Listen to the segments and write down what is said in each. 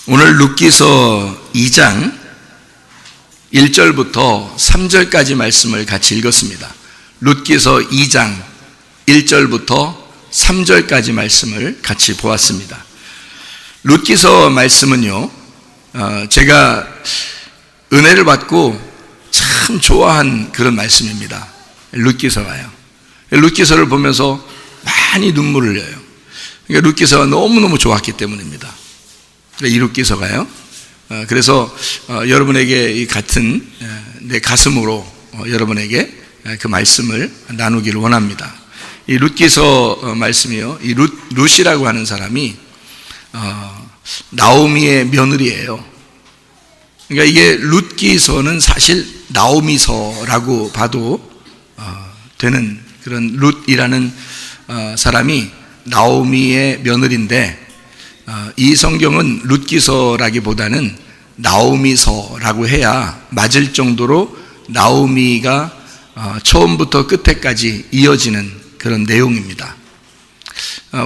오늘 룻기서 2장 1절부터 3절까지 말씀을 같이 읽었습니다. 룻기서 2장 1절부터 3절까지 말씀을 같이 보았습니다. 룻기서 말씀은요, 제가 은혜를 받고 참 좋아한 그런 말씀입니다. 룻기서가요. 룻기서를 보면서 많이 눈물을 흘려요. 그러니까 룻기서가 너무너무 좋았기 때문입니다. 이 룻기서가요. 그래서 여러분에게 이 같은 내 가슴으로 여러분에게 그 말씀을 나누기를 원합니다. 이 룻기서 말씀이요, 이 룻이라고 하는 사람이 나오미의 며느리예요. 그러니까 이게 룻기서는 사실 나오미서라고 봐도 되는 그런 룻이라는 사람이 나오미의 며느리인데, 이 성경은 룻기서라기보다는 나오미서라고 해야 맞을 정도로 나오미가 처음부터 끝에까지 이어지는 그런 내용입니다.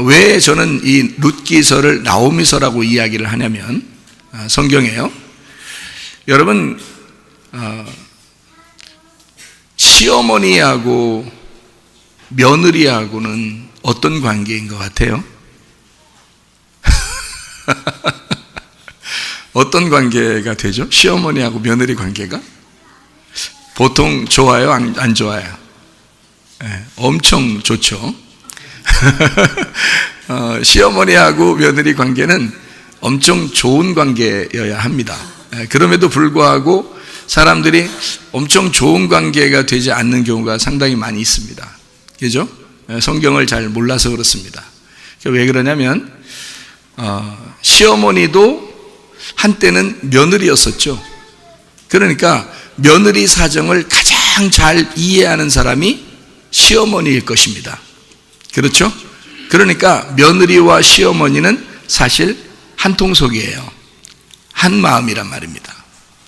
왜 저는 이 룻기서를 나오미서라고 이야기를 하냐면, 성경에요, 여러분 시어머니하고 며느리하고는 어떤 관계인 것 같아요? 어떤 관계가 되죠? 시어머니하고 며느리 관계가? 보통 좋아요? 안 좋아요? 네, 엄청 좋죠. 시어머니하고 며느리 관계는 엄청 좋은 관계여야 합니다. 그럼에도 불구하고 사람들이 엄청 좋은 관계가 되지 않는 경우가 상당히 많이 있습니다. 그죠? 성경을 잘 몰라서 그렇습니다. 왜 그러냐면 시어머니도 한때는 며느리였었죠. 그러니까 며느리 사정을 가장 잘 이해하는 사람이 시어머니일 것입니다. 그렇죠? 그러니까 며느리와 시어머니는 사실 한 통속이에요. 한 마음이란 말입니다.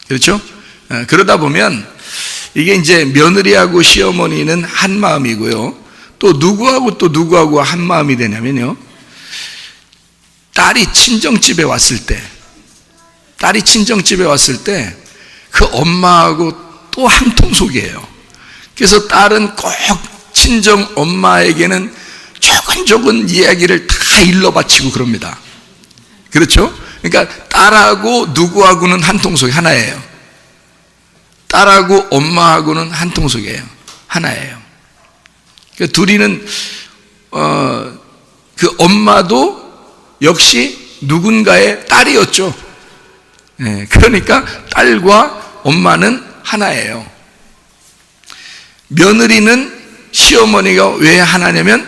그렇죠? 그러다 보면 이게 이제 며느리하고 시어머니는 한 마음이고요, 또 누구하고 한 마음이 되냐면요, 딸이 친정집에 왔을 때 그 엄마하고 또 한 통속이에요. 그래서 딸은 꼭 친정 엄마에게는 조근조근 이야기를 다 일러 바치고 그럽니다. 그렇죠? 그러니까 딸하고 누구하고는 한 통속이 하나예요. 딸하고 엄마하고는 한 통속이에요. 하나예요. 그러니까 둘이는 그 엄마도 역시 누군가의 딸이었죠. 네, 그러니까 딸과 엄마는 하나예요. 며느리는 시어머니가 왜 하나냐면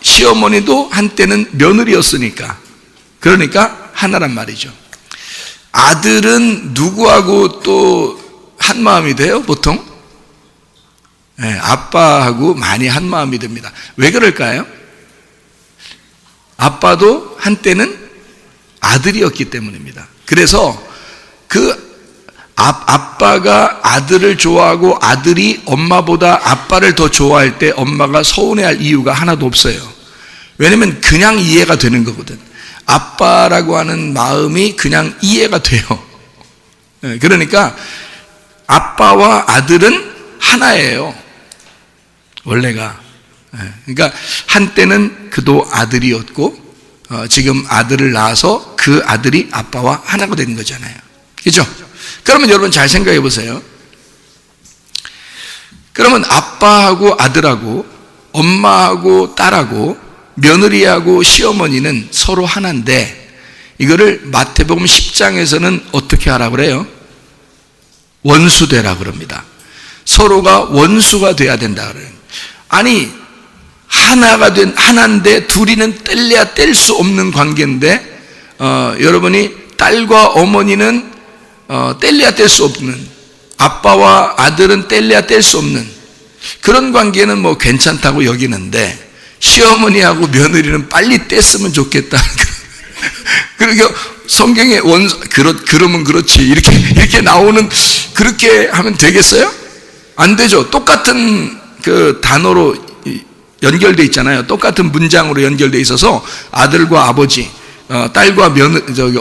시어머니도 한때는 며느리였으니까, 그러니까 하나란 말이죠. 아들은 누구하고 또 한 마음이 돼요? 보통? 네, 아빠하고 많이 한 마음이 됩니다. 왜 그럴까요? 아빠도 한때는 아들이었기 때문입니다. 그래서 아빠가 아들을 좋아하고 아들이 엄마보다 아빠를 더 좋아할 때 엄마가 서운해할 이유가 하나도 없어요. 왜냐면 그냥 이해가 되는 거거든. 아빠라고 하는 마음이 그냥 이해가 돼요. 그러니까 아빠와 아들은 하나예요, 원래가. 그러니까 한때는 그도 아들이었고 지금 아들을 낳아서 그 아들이 아빠와 하나가 된 거잖아요. 그죠? 그러면 여러분 잘 생각해 보세요. 그러면 아빠하고 아들하고 엄마하고 딸하고 며느리하고 시어머니는 서로 하나인데, 이거를 마태복음 10장에서는 어떻게 하라고 그래요? 원수되라 그럽니다. 서로가 원수가 돼야 된다 그래요. 아니, 하나인데 둘이는 뗄래야 뗄 수 없는 관계인데, 여러분이 딸과 어머니는 뗄래야 뗄 수 없는, 아빠와 아들은 뗄래야 뗄 수 없는 그런 관계는 뭐 괜찮다고 여기는데, 시어머니하고 며느리는 빨리 뗐으면 좋겠다. 그러니까 성경에 그러면 그렇지 이렇게 나오는, 그렇게 하면 되겠어요? 안 되죠. 똑같은 그 단어로 연결돼 있잖아요. 똑같은 문장으로 연결돼 있어서 아들과 아버지, 딸과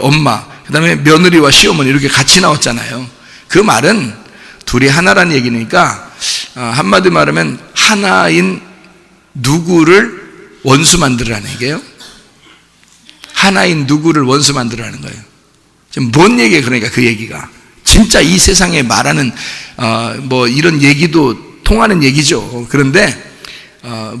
엄마, 그 다음에 며느리와 시어머니 이렇게 같이 나왔잖아요. 그 말은 둘이 하나라는 얘기니까 한마디 말하면 하나인 누구를 원수 만들으라는 얘기예요. 하나인 누구를 원수 만들으라는 거예요. 지금 뭔 얘기예요? 그러니까 그 얘기가 진짜 이 세상에 말하는 뭐 이런 얘기도 통하는 얘기죠. 그런데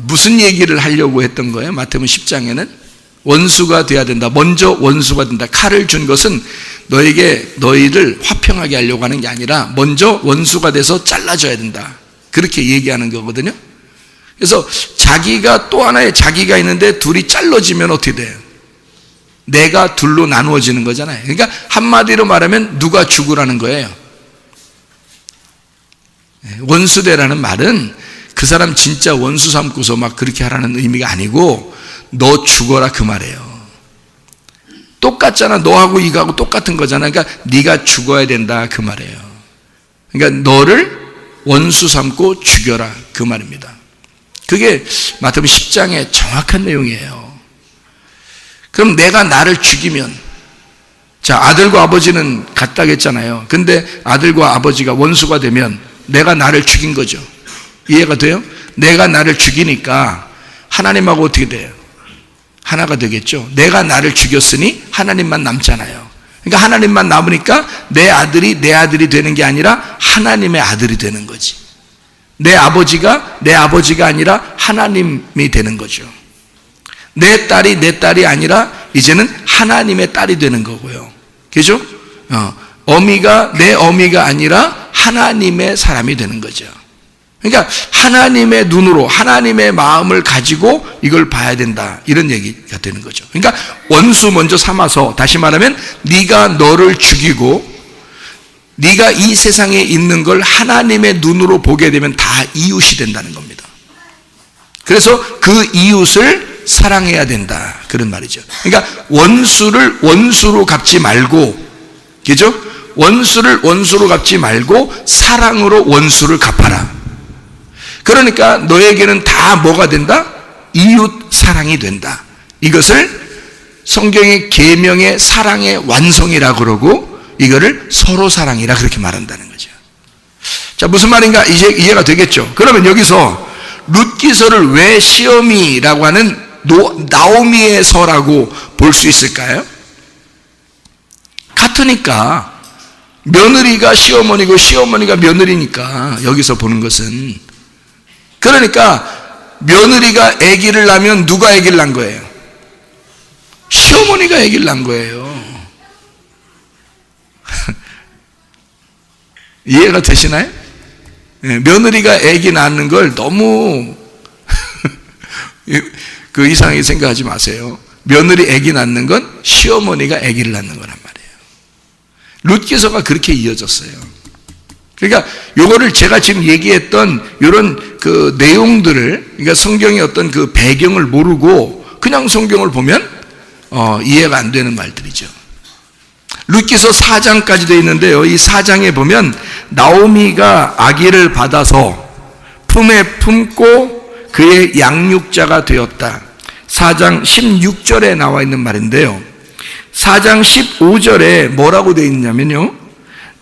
무슨 얘기를 하려고 했던 거예요? 마태복음 10장에는 원수가 돼야 된다. 먼저 원수가 된다. 칼을 준 것은 너희를 화평하게 하려고 하는 게 아니라 먼저 원수가 돼서 잘라줘야 된다. 그렇게 얘기하는 거거든요. 그래서 자기가 또 하나의 자기가 있는데 둘이 잘라지면 어떻게 돼요? 내가 둘로 나누어지는 거잖아요. 그러니까 한마디로 말하면 누가 죽으라는 거예요. 원수되라는 말은 그 사람 진짜 원수 삼고서 막 그렇게 하라는 의미가 아니고 너 죽어라 그 말이에요. 똑같잖아. 너하고 이거하고 똑같은 거잖아. 그러니까 네가 죽어야 된다 그 말이에요. 그러니까 너를 원수 삼고 죽여라 그 말입니다. 그게 마태복음 10장의 정확한 내용이에요. 그럼 내가 나를 죽이면, 자, 아들과 아버지는 같다겠잖아요. 근데 아들과 아버지가 원수가 되면 내가 나를 죽인 거죠. 이해가 돼요? 내가 나를 죽이니까 하나님하고 어떻게 돼요? 하나가 되겠죠. 내가 나를 죽였으니 하나님만 남잖아요. 그러니까 하나님만 남으니까 내 아들이 되는 게 아니라 하나님의 아들이 되는 거지. 내 아버지가 아니라 하나님이 되는 거죠. 내 딸이 아니라 이제는 하나님의 딸이 되는 거고요. 그죠? 어미가 내 어미가 아니라 하나님의 사람이 되는 거죠. 그러니까 하나님의 눈으로 하나님의 마음을 가지고 이걸 봐야 된다. 이런 얘기가 되는 거죠. 그러니까 원수 먼저 삼아서, 다시 말하면 네가 너를 죽이고 네가 이 세상에 있는 걸 하나님의 눈으로 보게 되면 다 이웃이 된다는 겁니다. 그래서 그 이웃을 사랑해야 된다. 그런 말이죠. 그러니까 원수를 원수로 갚지 말고, 그죠? 원수를 원수로 갚지 말고 사랑으로 원수를 갚아라. 그러니까 너에게는 다 뭐가 된다? 이웃 사랑이 된다. 이것을 성경의 계명의 사랑의 완성이라고 그러고 이거를 서로 사랑이라 그렇게 말한다는 거죠. 자, 무슨 말인가 이제 이해가 되겠죠? 그러면 여기서 룻기서를 왜 시어미라고 하는 나오미의 서라고 볼 수 있을까요? 같으니까 며느리가 시어머니고 시어머니가 며느리니까 여기서 보는 것은, 그러니까 며느리가 아기를 낳으면 누가 아기를 낳은 거예요? 시어머니가 아기를 낳은 거예요. 이해가 되시나요? 네, 며느리가 아기 낳는 걸 너무 그 이상하게 생각하지 마세요. 며느리 아기 낳는 건 시어머니가 아기를 낳는 거란 말이에요. 룻기서가 그렇게 이어졌어요. 그러니까 요거를 제가 지금 얘기했던 이런 그 내용들을, 그러니까 성경의 어떤 그 배경을 모르고 그냥 성경을 보면 이해가 안 되는 말들이죠. 룻기서 4장까지 되어 있는데요. 이 4장에 보면 나오미가 아기를 받아서 품에 품고 그의 양육자가 되었다. 4장 16절에 나와 있는 말인데요. 4장 15절에 뭐라고 되어 있냐면요.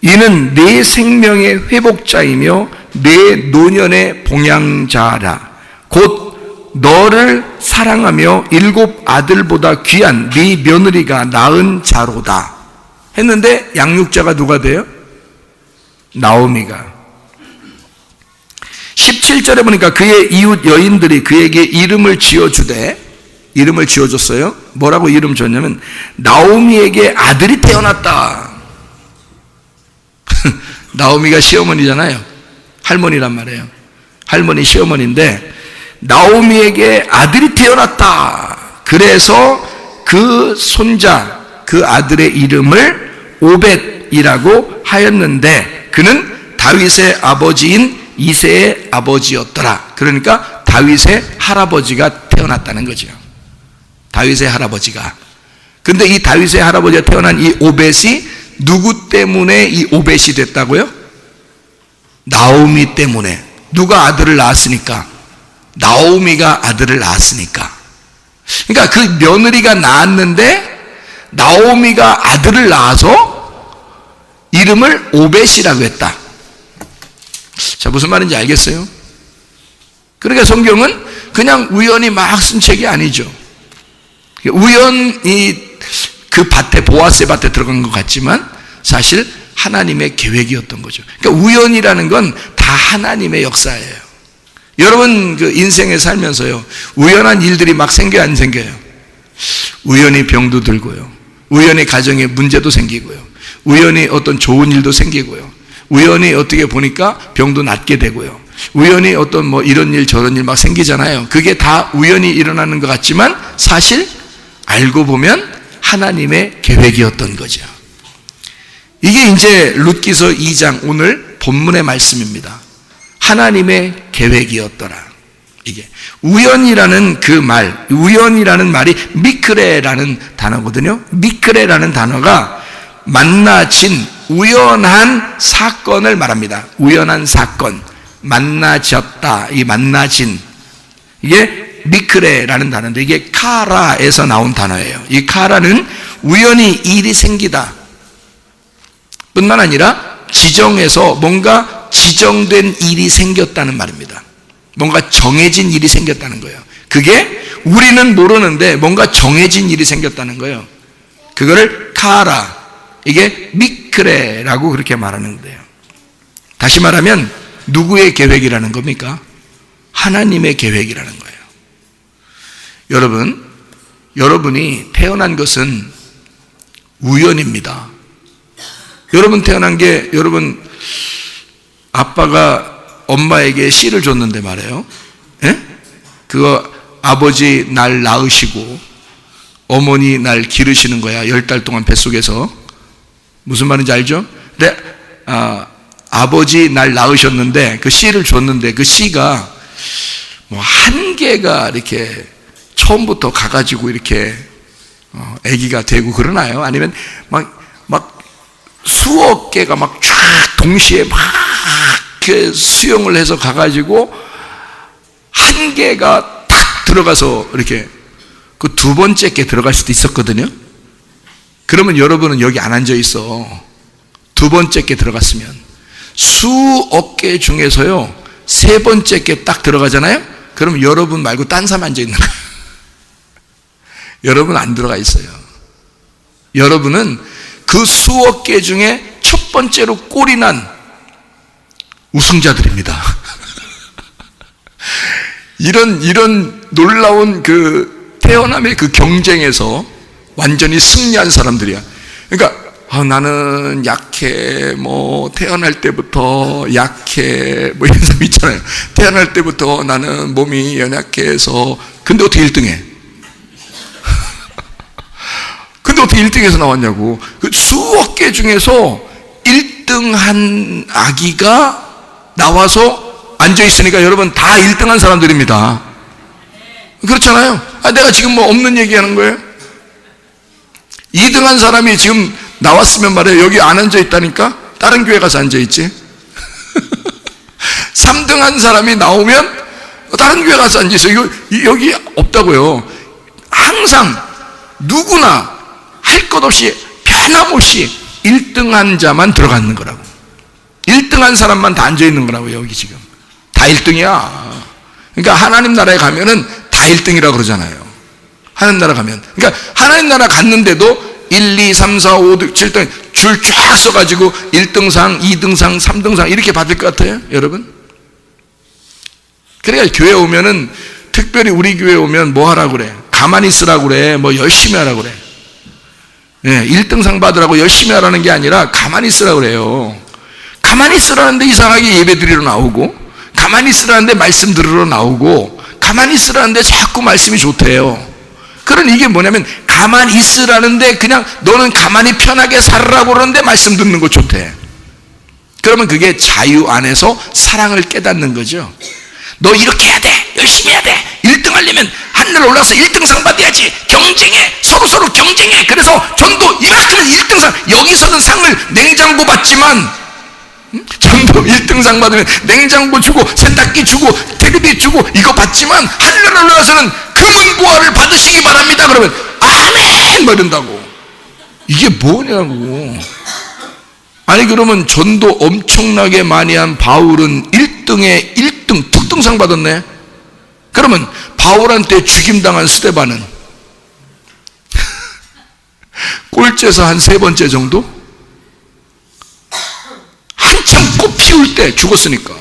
이는 내 생명의 회복자이며 내 노년의 봉양자라. 곧 너를 사랑하며 7 아들보다 귀한 네 며느리가 낳은 자로다 했는데 양육자가 누가 돼요? 나오미가. 17절에 보니까 그의 이웃 여인들이 그에게 이름을 지어줬어요. 뭐라고 이름 줬냐면 나오미에게 아들이 태어났다. 나오미가 시어머니잖아요. 할머니란 말이에요. 할머니 시어머니인데 나오미에게 아들이 태어났다. 그래서 그 손자, 그 아들의 이름을 오벳이라고 하였는데 그는 다윗의 아버지인 이새의 아버지였더라. 그러니까 다윗의 할아버지가 태어났다는 거죠. 다윗의 할아버지가. 근데 이 다윗의 할아버지가 태어난 이 오벳이 누구 때문에 이 오벳이 됐다고요? 나오미 때문에. 누가 아들을 낳았으니까? 나오미가 아들을 낳았으니까. 그러니까 그 며느리가 낳았는데 나오미가 아들을 낳아서 이름을 오벳이라고 했다. 자, 무슨 말인지 알겠어요? 그러니까 성경은 그냥 우연히 막 쓴 책이 아니죠. 우연히 그 밭에, 보아스의 밭에 들어간 것 같지만 사실 하나님의 계획이었던 거죠. 그러니까 우연이라는 건 다 하나님의 역사예요. 여러분 그 인생에 살면서요, 우연한 일들이 막 생겨요, 안 생겨요? 우연히 병도 들고요, 우연히 가정에 문제도 생기고요, 우연히 어떤 좋은 일도 생기고요, 우연히 어떻게 보니까 병도 낫게 되고요, 우연히 어떤 뭐 이런 일 저런 일 막 생기잖아요. 그게 다 우연히 일어나는 것 같지만 사실 알고 보면 하나님의 계획이었던 거죠. 이게 이제 룻기서 2장 오늘 본문의 말씀입니다. 하나님의 계획이었더라. 이게 우연이라는 그 말, 우연이라는 말이 미크레라는 단어거든요. 미크레라는 단어가 만나진 우연한 사건을 말합니다. 우연한 사건, 만나졌다, 이 만나진, 이게 미크레라는 단어인데 이게 카라에서 나온 단어예요. 이 카라는 우연히 일이 생기다 뿐만 아니라 지정해서 뭔가 지정된 일이 생겼다는 말입니다. 뭔가 정해진 일이 생겼다는 거예요. 그게 우리는 모르는데 뭔가 정해진 일이 생겼다는 거예요. 그거를 카라, 이게 미크레라고 그렇게 말하는 거예요. 다시 말하면 누구의 계획이라는 겁니까? 하나님의 계획이라는 거예요. 여러분이 태어난 것은 우연입니다. 여러분 태어난 게, 여러분 아빠가 엄마에게 씨를 줬는데 말이에요. 예? 그거 아버지 날 낳으시고 어머니 날 기르시는 거야. 10달 동안 뱃속에서. 무슨 말인지 알죠? 근데 아버지 날 낳으셨는데 그 씨를 줬는데 그 씨가 뭐 한 개가 이렇게 처음부터 가가지고 이렇게 아기가 되고 그러나요? 아니면 막 수억 개가 막 쫙 동시에 막 이렇게 수용을 해서 가가지고 한 개가 탁 들어가서 이렇게 그 두 번째 게 들어갈 수도 있었거든요. 그러면 여러분은 여기 안 앉아 있어. 두 번째 게 들어갔으면 수억 개 중에서요 세 번째 게 딱 들어가잖아요. 그럼 여러분 말고 딴 사람 앉아 있는 거예요. 여러분 안 들어가 있어요. 여러분은 그 수억 개 중에 첫 번째로 꼴이 난 우승자들입니다. 이런 놀라운 그 태어남의 그 경쟁에서 완전히 승리한 사람들이야. 그러니까 나는 약해, 뭐 태어날 때부터 약해, 뭐 이런 사람 있잖아요. 태어날 때부터 나는 몸이 연약해서. 근데 어떻게 1등해? 근데 어떻게 1등에서 나왔냐고. 그 수억 개 중에서 1등한 아기가 나와서 앉아있으니까 여러분 다 1등한 사람들입니다. 그렇잖아요. 내가 지금 뭐 없는 얘기하는 거예요? 2등한 사람이 지금 나왔으면 말이에요. 여기 안 앉아있다니까? 다른 교회 가서 앉아있지. 3등한 사람이 나오면 다른 교회 가서 앉아있어요. 여기 없다고요. 항상 누구나 할 것 없이 변함없이 1등한 자만 들어가는 거라고. 1등한 사람만 다 앉아있는 거라고. 여기 지금 다 1등이야. 그러니까 하나님 나라에 가면은 다 1등이라고 그러잖아요. 하나님 나라 가면. 그러니까 하나님 나라 갔는데도 1, 2, 3, 4, 5, 6, 7등 줄 쫙 써가지고 1등상, 2등상, 3등상 이렇게 받을 것 같아요, 여러분? 그러니까 교회 오면은, 특별히 우리 교회 오면 뭐 하라고 그래? 가만히 있으라고 그래? 뭐 열심히 하라고 그래? 네, 1등상 받으라고 열심히 하라는 게 아니라 가만히 있으라고 그래요. 가만히 있으라는데 이상하게 예배 드리러 나오고, 가만히 있으라는데 말씀 들으러 나오고, 가만히 있으라는데 자꾸 말씀이 좋대요. 그런 이게 뭐냐면 가만히 있으라는데 그냥 너는 가만히 편하게 살으라고 그러는데 말씀 듣는 거 좋대. 그러면 그게 자유 안에서 사랑을 깨닫는 거죠. 너 이렇게 해야 돼. 열심히 해야 돼. 1등 하려면 하늘 올라가서 1등상 받아야지. 경쟁해. 서로 경쟁해. 그래서 전도 이만큼은 1등상. 여기서는 상을 냉장고 받지만 전도 1등상 받으면 냉장고 주고 세탁기 주고 텔레비 주고 이거 받지만 하늘에 올라가서는 금은 보화를 받으시기 바랍니다. 그러면 아멘 뭐 이런다고. 이게 뭐냐고. 아니 그러면 전도 엄청나게 많이 한 바울은 1등에 1등 특등상 받았네. 그러면 바울한테 죽임당한 스데반은 꼴찌에서 한 3번째 정도? 한참 꽃 피울 때 죽었으니까.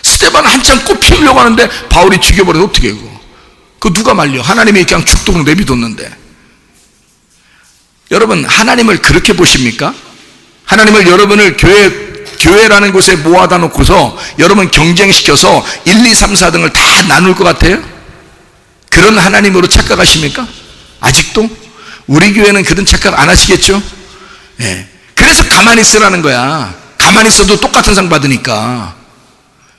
스데반은 한참 꽃 피우려고 하는데 바울이 죽여버려서 어떻게 해 그거 누가 말려? 하나님이 그냥 죽도록 내비뒀는데. 여러분 하나님을 그렇게 보십니까? 하나님을 여러분을 교회라는 곳에 모아다 놓고서 여러분 경쟁시켜서 1, 2, 3, 4등을 다 나눌 것 같아요? 그런 하나님으로 착각하십니까? 아직도? 우리 교회는 그런 착각 안 하시겠죠? 예. 그래서 가만히 있으라는 거야. 가만히 있어도 똑같은 상 받으니까.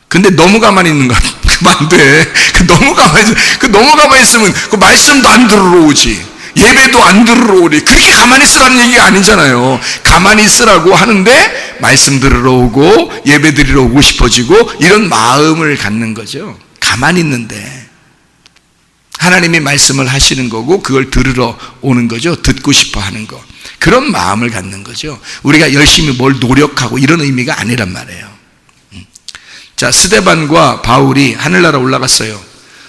근데 너무 가만히 있는 거 그만 안 돼. 너무 가만히 있으면 그 말씀도 안 들으러 오지. 예배도 안 들으러 오리. 그렇게 가만히 있으라는 얘기가 아니잖아요. 가만히 있으라고 하는데 말씀 들으러 오고 예배 드리러 오고 싶어지고 이런 마음을 갖는 거죠. 가만히 있는데 하나님이 말씀을 하시는 거고 그걸 들으러 오는 거죠. 듣고 싶어 하는 거. 그런 마음을 갖는 거죠. 우리가 열심히 뭘 노력하고 이런 의미가 아니란 말이에요. 자, 스데반과 바울이 하늘나라 올라갔어요.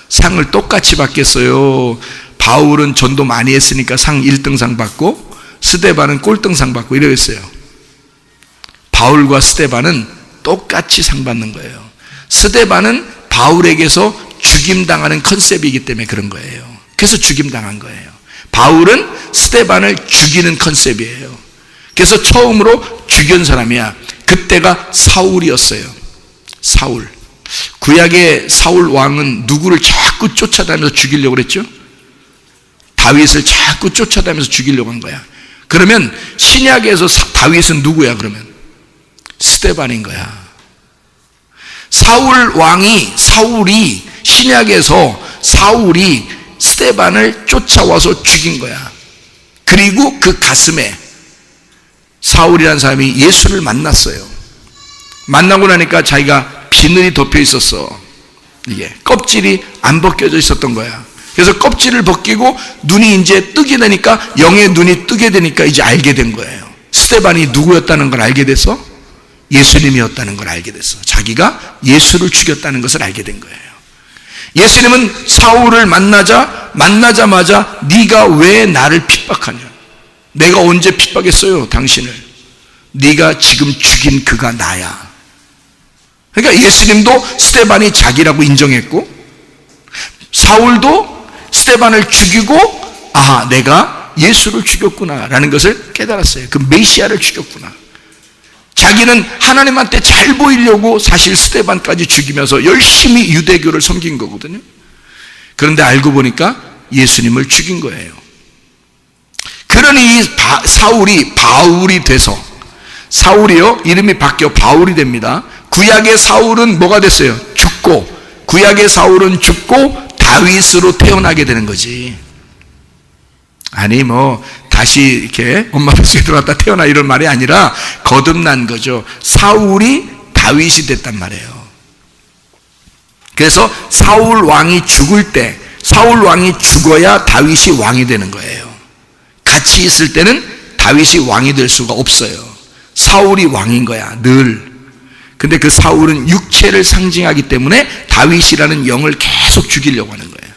상을 똑같이 받겠어요. 바울은 전도 많이 했으니까 상 1등상 받고 스데반은 꼴등상 받고 이러겠어요. 바울과 스데반은 똑같이 상 받는 거예요. 스데반은 바울에게서 죽임당하는 컨셉이기 때문에 그런 거예요. 그래서 죽임당한 거예요. 바울은 스데반을 죽이는 컨셉이에요. 그래서 처음으로 죽인 사람이야. 그때가 사울이었어요. 사울. 구약의 사울 왕은 누구를 자꾸 쫓아다니면서 죽이려고 그랬죠? 다윗을 자꾸 쫓아다니면서 죽이려고 한 거야. 그러면 신약에서 다윗은 누구야 그러면? 스데반인 거야. 사울이 신약에서 사울이 스데반을 쫓아와서 죽인 거야. 그리고 그 가슴에 사울이라는 사람이 예수를 만났어요. 만나고 나니까 자기가 비늘이 덮여 있었어. 이게 껍질이 안 벗겨져 있었던 거야. 그래서 껍질을 벗기고 눈이 이제 뜨게 되니까, 영의 눈이 뜨게 되니까 이제 알게 된 거예요. 스데반이 누구였다는 걸 알게 됐어? 예수님이었다는 걸 알게 됐어. 자기가 예수를 죽였다는 것을 알게 된 거예요. 예수님은 사울을 만나자마자 네가 왜 나를 핍박하냐? 내가 언제 핍박했어요 당신을? 네가 지금 죽인 그가 나야. 그러니까 예수님도 스데반이 자기라고 인정했고, 사울도 스데반을 죽이고, 아, 내가 예수를 죽였구나 라는 것을 깨달았어요. 그 메시아를 죽였구나. 자기는 하나님한테 잘 보이려고 사실 스데반까지 죽이면서 열심히 유대교를 섬긴 거거든요. 그런데 알고 보니까 예수님을 죽인 거예요. 그러니 사울이 바울이 돼서, 사울이요 이름이 바뀌어 바울이 됩니다. 구약의 사울은 뭐가 됐어요? 죽고, 구약의 사울은 죽고 다윗으로 태어나게 되는 거지. 아니 다시 이렇게 엄마 뱃속에 들어갔다 태어나 이런 말이 아니라 거듭난 거죠. 사울이 다윗이 됐단 말이에요. 그래서 사울 왕이 죽을 때, 사울 왕이 죽어야 다윗이 왕이 되는 거예요. 같이 있을 때는 다윗이 왕이 될 수가 없어요. 사울이 왕인 거야 늘. 근데 그 사울은 육체를 상징하기 때문에 다윗이라는 영을 계속 죽이려고 하는 거예요.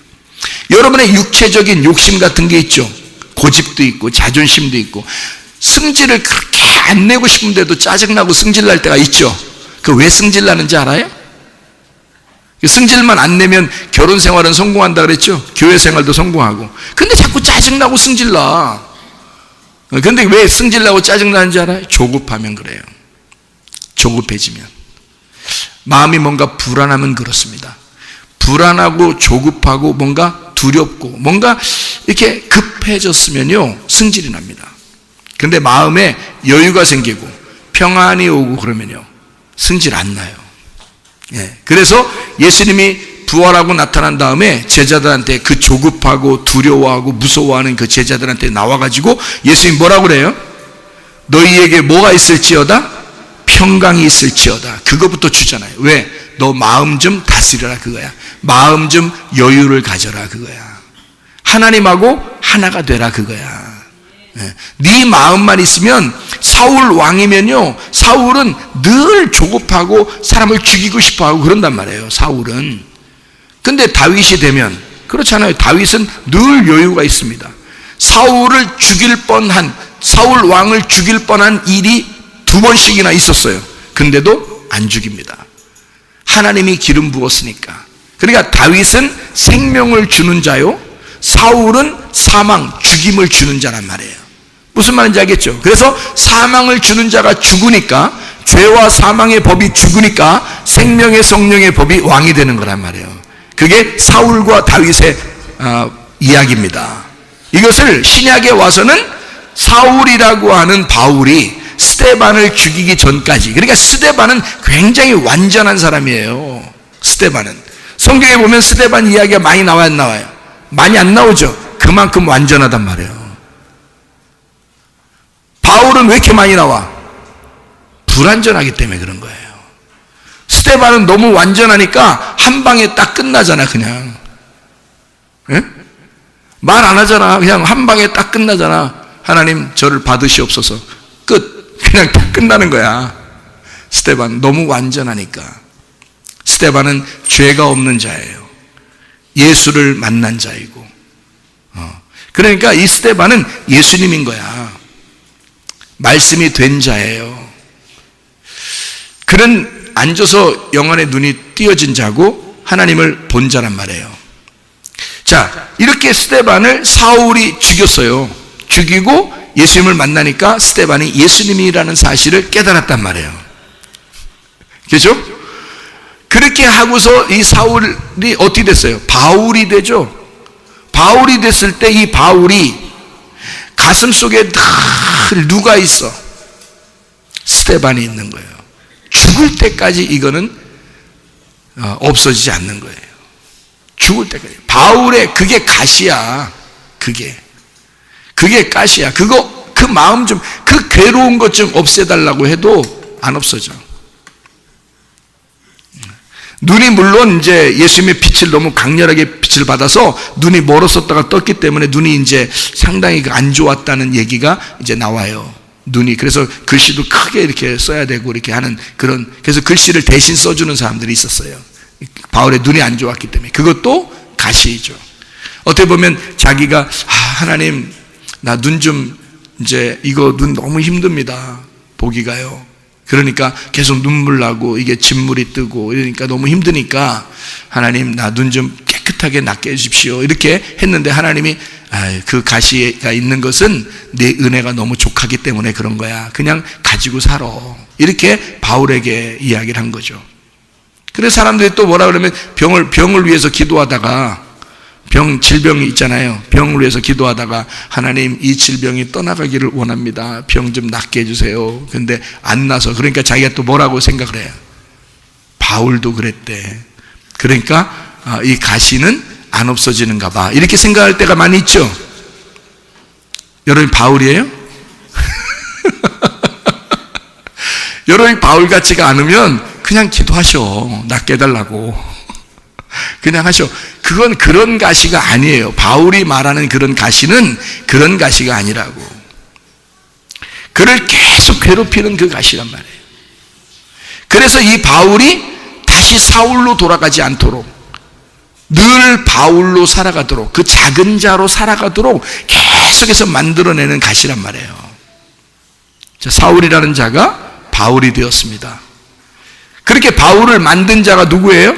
여러분의 육체적인 욕심 같은 게 있죠. 고집도 있고 자존심도 있고, 승질을 그렇게 안 내고 싶은데도 짜증나고 승질날 때가 있죠. 그 왜 승질나는지 알아요? 승질만 안 내면 결혼 생활은 성공한다 그랬죠. 교회 생활도 성공하고. 근데 자꾸 짜증나고 승질나. 근데 왜 승질나고 짜증나는지 알아요? 조급하면 그래요. 조급해지면. 마음이 뭔가 불안하면 그렇습니다. 불안하고 조급하고 뭔가 두렵고 뭔가 이렇게 급해졌으면요 승질이 납니다. 근데 마음에 여유가 생기고 평안이 오고 그러면요 승질 안 나요. 예. 그래서 예수님이 부활하고 나타난 다음에 제자들한테, 그 조급하고 두려워하고 무서워하는 그 제자들한테 나와가지고 예수님이 뭐라고 그래요? 너희에게 뭐가 있을지어다? 평강이 있을지어다. 그거부터 주잖아요. 왜? 너 마음 좀 다스려라 그거야. 마음 좀 여유를 가져라 그거야. 하나님하고 하나가 되라 그거야. 네 마음만 있으면 사울 왕이면요, 사울은 늘 조급하고 사람을 죽이고 싶어하고 그런단 말이에요, 사울은. 근데 다윗이 되면 그렇잖아요. 다윗은 늘 여유가 있습니다. 사울 왕을 죽일 뻔한 일이 2번씩이나 있었어요. 근데도 안 죽입니다. 하나님이 기름 부었으니까. 그러니까 다윗은 생명을 주는 자요, 사울은 사망, 죽임을 주는 자란 말이에요. 무슨 말인지 알겠죠? 그래서 사망을 주는 자가 죽으니까, 죄와 사망의 법이 죽으니까 생명의 성령의 법이 왕이 되는 거란 말이에요. 그게 사울과 다윗의 이야기입니다. 이것을 신약에 와서는 사울이라고 하는 바울이 스데반을 죽이기 전까지, 그러니까 스데반은 굉장히 완전한 사람이에요. 스데반은 성경에 보면 스데반 이야기가 많이 나와요, 안 나와요? 많이 안 나오죠. 그만큼 완전하단 말이에요. 바울은 왜 이렇게 많이 나와? 불완전하기 때문에 그런 거예요. 스데반은 너무 완전하니까 한 방에 딱 끝나잖아, 그냥. 말 안 하잖아. 그냥 한 방에 딱 끝나잖아. 하나님 저를 받으시옵소서. 끝. 그냥 딱 끝나는 거야. 스데반 너무 완전하니까. 스데반은 죄가 없는 자예요. 예수를 만난 자이고. 그러니까 이 스데반은 예수님인 거야. 말씀이 된 자예요. 그는 앉아서 영안의 눈이 띄어진 자고 하나님을 본 자란 말이에요. 자, 이렇게 스데반을 사울이 죽였어요. 죽이고 예수님을 만나니까 스데반이 예수님이라는 사실을 깨달았단 말이에요. 그죠? 그렇게 하고서 이 사울이 어떻게 됐어요? 바울이 되죠. 바울이 됐을 때 이 바울이 가슴 속에 늘 누가 있어? 스데반이 있는 거예요. 죽을 때까지 이거는 없어지지 않는 거예요. 죽을 때까지. 바울의 그게 가시야. 그게 가시야. 그 마음 좀, 그 괴로운 것 좀 없애달라고 해도 안 없어져. 눈이 물론 이제 예수님의 빛을 너무 강렬하게 빛을 받아서 눈이 멀었었다가 떴기 때문에 눈이 이제 상당히 안 좋았다는 얘기가 이제 나와요. 눈이. 그래서 글씨도 크게 이렇게 써야 되고 이렇게 하는 그런, 그래서 글씨를 대신 써주는 사람들이 있었어요. 바울의 눈이 안 좋았기 때문에. 그것도 가시이죠. 어떻게 보면 자기가 하나님 나 눈 좀 이제 이거 눈 너무 힘듭니다. 보기가요. 그러니까 계속 눈물 나고 이게 진물이 뜨고 이러니까 너무 힘드니까 하나님 나 눈 좀 깨끗하게 낫게 해주십시오. 이렇게 했는데 하나님이 그 가시가 있는 것은 내 은혜가 너무 족하기 때문에 그런 거야. 그냥 가지고 살아. 이렇게 바울에게 이야기를 한 거죠. 그래서 사람들이 또 뭐라 그러면 병을 위해서 기도하다가 질병이 있잖아요. 병을 위해서 기도하다가 하나님 이 질병이 떠나가기를 원합니다. 병 좀 낫게 해주세요. 근데 안 나서 그러니까 자기가 또 뭐라고 생각을 해요. 바울도 그랬대. 그러니까 이 가시는 안 없어지는가 봐. 이렇게 생각할 때가 많이 있죠. 여러분이 바울이에요? 여러분이 바울 같지가 않으면 그냥 기도하셔. 낫게 해달라고. 그냥 하셔. 그건 그런 가시가 아니에요. 바울이 말하는 그런 가시는 그런 가시가 아니라고. 그를 계속 괴롭히는 그 가시란 말이에요. 그래서 이 바울이 다시 사울로 돌아가지 않도록 늘 바울로 살아가도록, 그 작은 자로 살아가도록 계속해서 만들어내는 가시란 말이에요. 자, 사울이라는 자가 바울이 되었습니다. 그렇게 바울을 만든 자가 누구예요?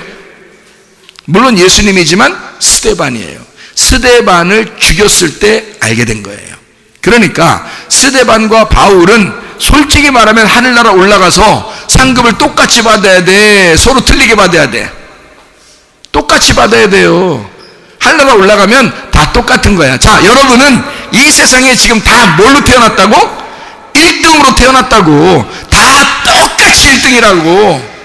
물론 예수님이지만 스데반이에요. 스데반을 죽였을 때 알게 된 거예요. 그러니까 스데반과 바울은 솔직히 말하면 하늘나라 올라가서 상급을 똑같이 받아야 돼. 서로 틀리게 받아야 돼. 똑같이 받아야 돼요. 하늘나라 올라가면 다 똑같은 거야. 자, 여러분은 이 세상에 지금 다 뭘로 태어났다고? 1등으로 태어났다고. 다 똑같이 1등이라고.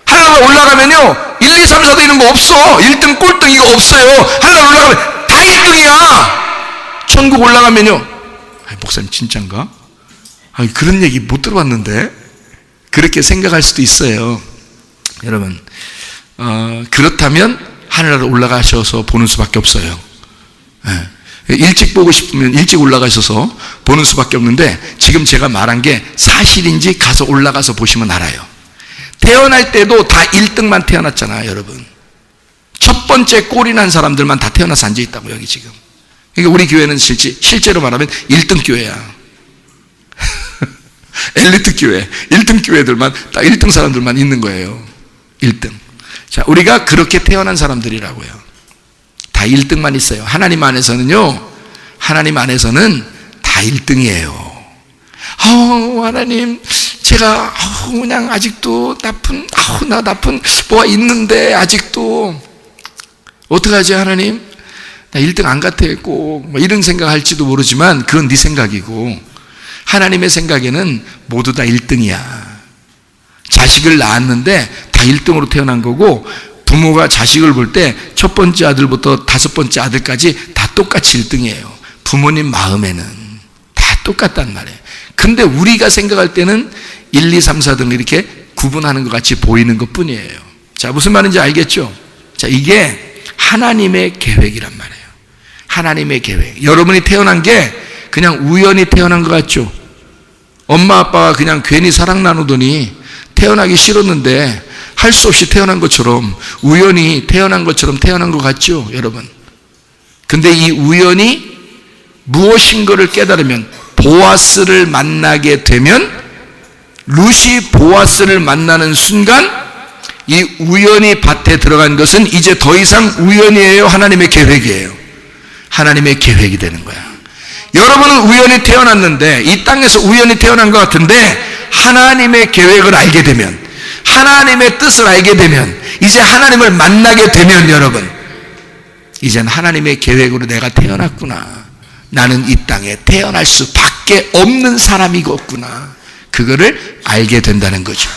하늘나라 올라가면요 1, 2, 3, 4도 이런 거 없어. 1등 꼴등 이거 없어요. 하늘나라 올라가면 다 1등이야. 천국 올라가면요, 목사님 진짠가? 그런 얘기 못 들어봤는데. 그렇게 생각할 수도 있어요. 여러분, 그렇다면 하늘나라 올라가셔서 보는 수밖에 없어요. 일찍 보고 싶으면 일찍 올라가셔서 보는 수밖에 없는데, 지금 제가 말한 게 사실인지 가서 올라가서 보시면 알아요. 태어날 때도 다 1등만 태어났잖아요, 여러분. 첫 번째 꼴이 난 사람들만 다 태어나서 앉아있다고, 여기 지금. 그러니까 우리 교회는 실제로 말하면 1등 교회야. 엘리트 교회, 1등 교회들만, 딱 1등 사람들만 있는 거예요. 1등. 자, 우리가 그렇게 태어난 사람들이라고요. 다 1등만 있어요. 하나님 안에서는요, 하나님 안에서는 다 1등이에요. 하나님, 제가, 그냥 아직도 나 나쁜 뭐가 있는데, 아직도, 어떡하지, 하나님? 나 1등 안 같아, 꼭. 뭐 이런 생각 할지도 모르지만, 그건 네 생각이고, 하나님의 생각에는 모두 다 1등이야. 자식을 낳았는데, 다 1등으로 태어난 거고, 부모가 자식을 볼 때 첫 번째 아들부터 5번째 아들까지 다 똑같이 1등이에요. 부모님 마음에는 다 똑같단 말이에요. 근데 우리가 생각할 때는 1, 2, 3, 4등 이렇게 구분하는 것 같이 보이는 것 뿐이에요. 자, 무슨 말인지 알겠죠? 자, 이게 하나님의 계획이란 말이에요. 하나님의 계획. 여러분이 태어난 게 그냥 우연히 태어난 것 같죠? 엄마 아빠가 그냥 괜히 사랑 나누더니 태어나기 싫었는데 할 수 없이 태어난 것처럼, 우연히 태어난 것처럼 태어난 것 같죠, 여러분? 근데 이 우연이 무엇인 것을 깨달으면, 보아스를 만나게 되면, 룻이 보아스를 만나는 순간 이 우연히 밭에 들어간 것은 이제 더 이상 우연이에요, 하나님의 계획이에요? 하나님의 계획이 되는 거야. 여러분은 우연히 태어났는데, 이 땅에서 우연히 태어난 것 같은데, 하나님의 계획을 알게 되면, 하나님의 뜻을 알게 되면, 이제 하나님을 만나게 되면, 여러분, 이젠 하나님의 계획으로 내가 태어났구나, 나는 이 땅에 태어날 수밖에 없는 사람이겠구나, 그거를 알게 된다는 거죠.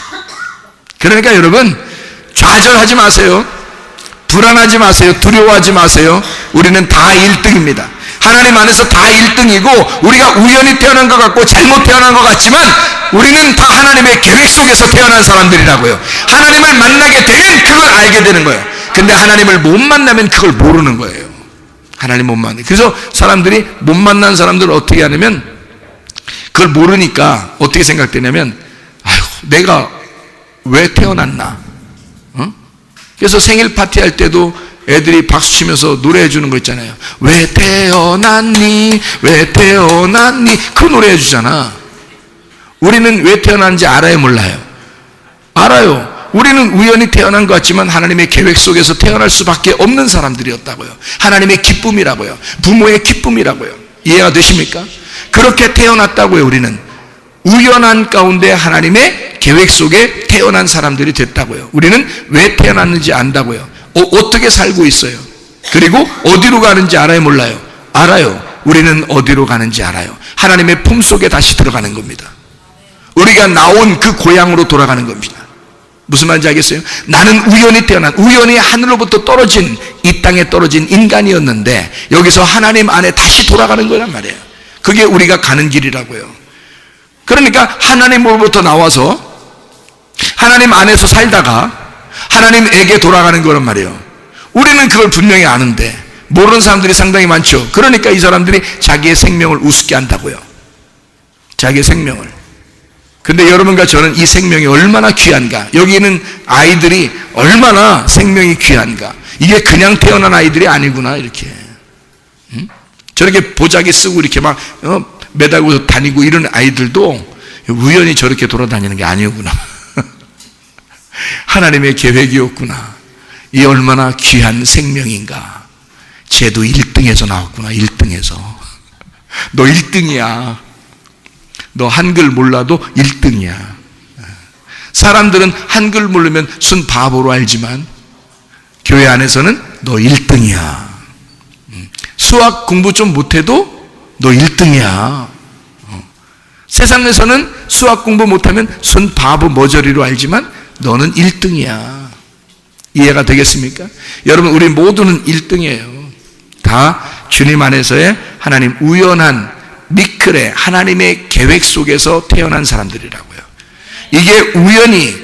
그러니까 여러분, 좌절하지 마세요. 불안하지 마세요. 두려워하지 마세요. 우리는 다 1등입니다. 하나님 안에서 다 1등이고, 우리가 우연히 태어난 것 같고 잘못 태어난 것 같지만 우리는 다 하나님의 계획 속에서 태어난 사람들이라고요. 하나님을 만나게 되면 그걸 알게 되는 거예요. 근데 하나님을 못 만나면 그걸 모르는 거예요. 하나님 못 만나. 그래서 사람들이 못 만난 사람들을 어떻게 하냐면, 그걸 모르니까 어떻게 생각되냐면, 아유, 내가 왜 태어났나? 그래서 생일 파티할 때도 애들이 박수 치면서 노래해 주는 거 있잖아요. 왜 태어났니? 왜 태어났니? 그 노래해 주잖아. 우리는 왜 태어났는지 알아요, 몰라요? 알아요. 우리는 우연히 태어난 것 같지만 하나님의 계획 속에서 태어날 수밖에 없는 사람들이었다고요. 하나님의 기쁨이라고요. 부모의 기쁨이라고요. 이해가 되십니까? 그렇게 태어났다고요. 우리는 우연한 가운데 하나님의 계획 속에 태어난 사람들이 됐다고요. 우리는 왜 태어났는지 안다고요. 어떻게 살고 있어요. 그리고 어디로 가는지 알아요, 몰라요? 알아요. 우리는 어디로 가는지 알아요. 하나님의 품속에 다시 들어가는 겁니다. 우리가 나온 그 고향으로 돌아가는 겁니다. 무슨 말인지 알겠어요? 나는 우연히 하늘로부터 떨어진, 이 땅에 떨어진 인간이었는데 여기서 하나님 안에 다시 돌아가는 거란 말이에요. 그게 우리가 가는 길이라고요. 그러니까 하나님으로부터 나와서 하나님 안에서 살다가 하나님에게 돌아가는 거란 말이에요. 우리는 그걸 분명히 아는데 모르는 사람들이 상당히 많죠. 그러니까 이 사람들이 자기의 생명을 우습게 한다고요. 자기의 생명을. 근데 여러분과 저는 이 생명이 얼마나 귀한가, 여기 있는 아이들이 얼마나 생명이 귀한가, 이게 그냥 태어난 아이들이 아니구나, 이렇게. 저렇게 보자기 쓰고 이렇게 막 매달고 다니고 이런 아이들도 우연히 저렇게 돌아다니는 게 아니었구나. 하나님의 계획이었구나. 이 얼마나 귀한 생명인가. 쟤도 1등에서 나왔구나. 1등에서. 너 1등이야. 너 한글 몰라도 1등이야. 사람들은 한글 모르면 순 바보로 알지만 교회 안에서는 너 1등이야. 수학 공부 좀 못해도 너 1등이야. 세상에서는 수학 공부 못하면 순 바보 머저리로 알지만 너는 1등이야. 이해가 되겠습니까? 여러분, 우리 모두는 1등이에요. 다 주님 안에서의 하나님 우연한 미클의 하나님의 계획 속에서 태어난 사람들이라고요. 이게 우연히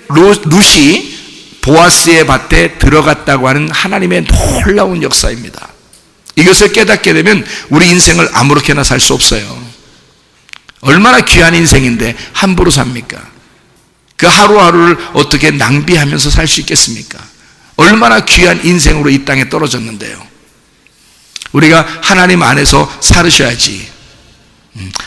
룻이 보아스의 밭에 들어갔다고 하는 하나님의 놀라운 역사입니다. 이것을 깨닫게 되면 우리 인생을 아무렇게나 살 수 없어요. 얼마나 귀한 인생인데 함부로 삽니까? 그 하루하루를 어떻게 낭비하면서 살 수 있겠습니까? 얼마나 귀한 인생으로 이 땅에 떨어졌는데요. 우리가 하나님 안에서 살으셔야지.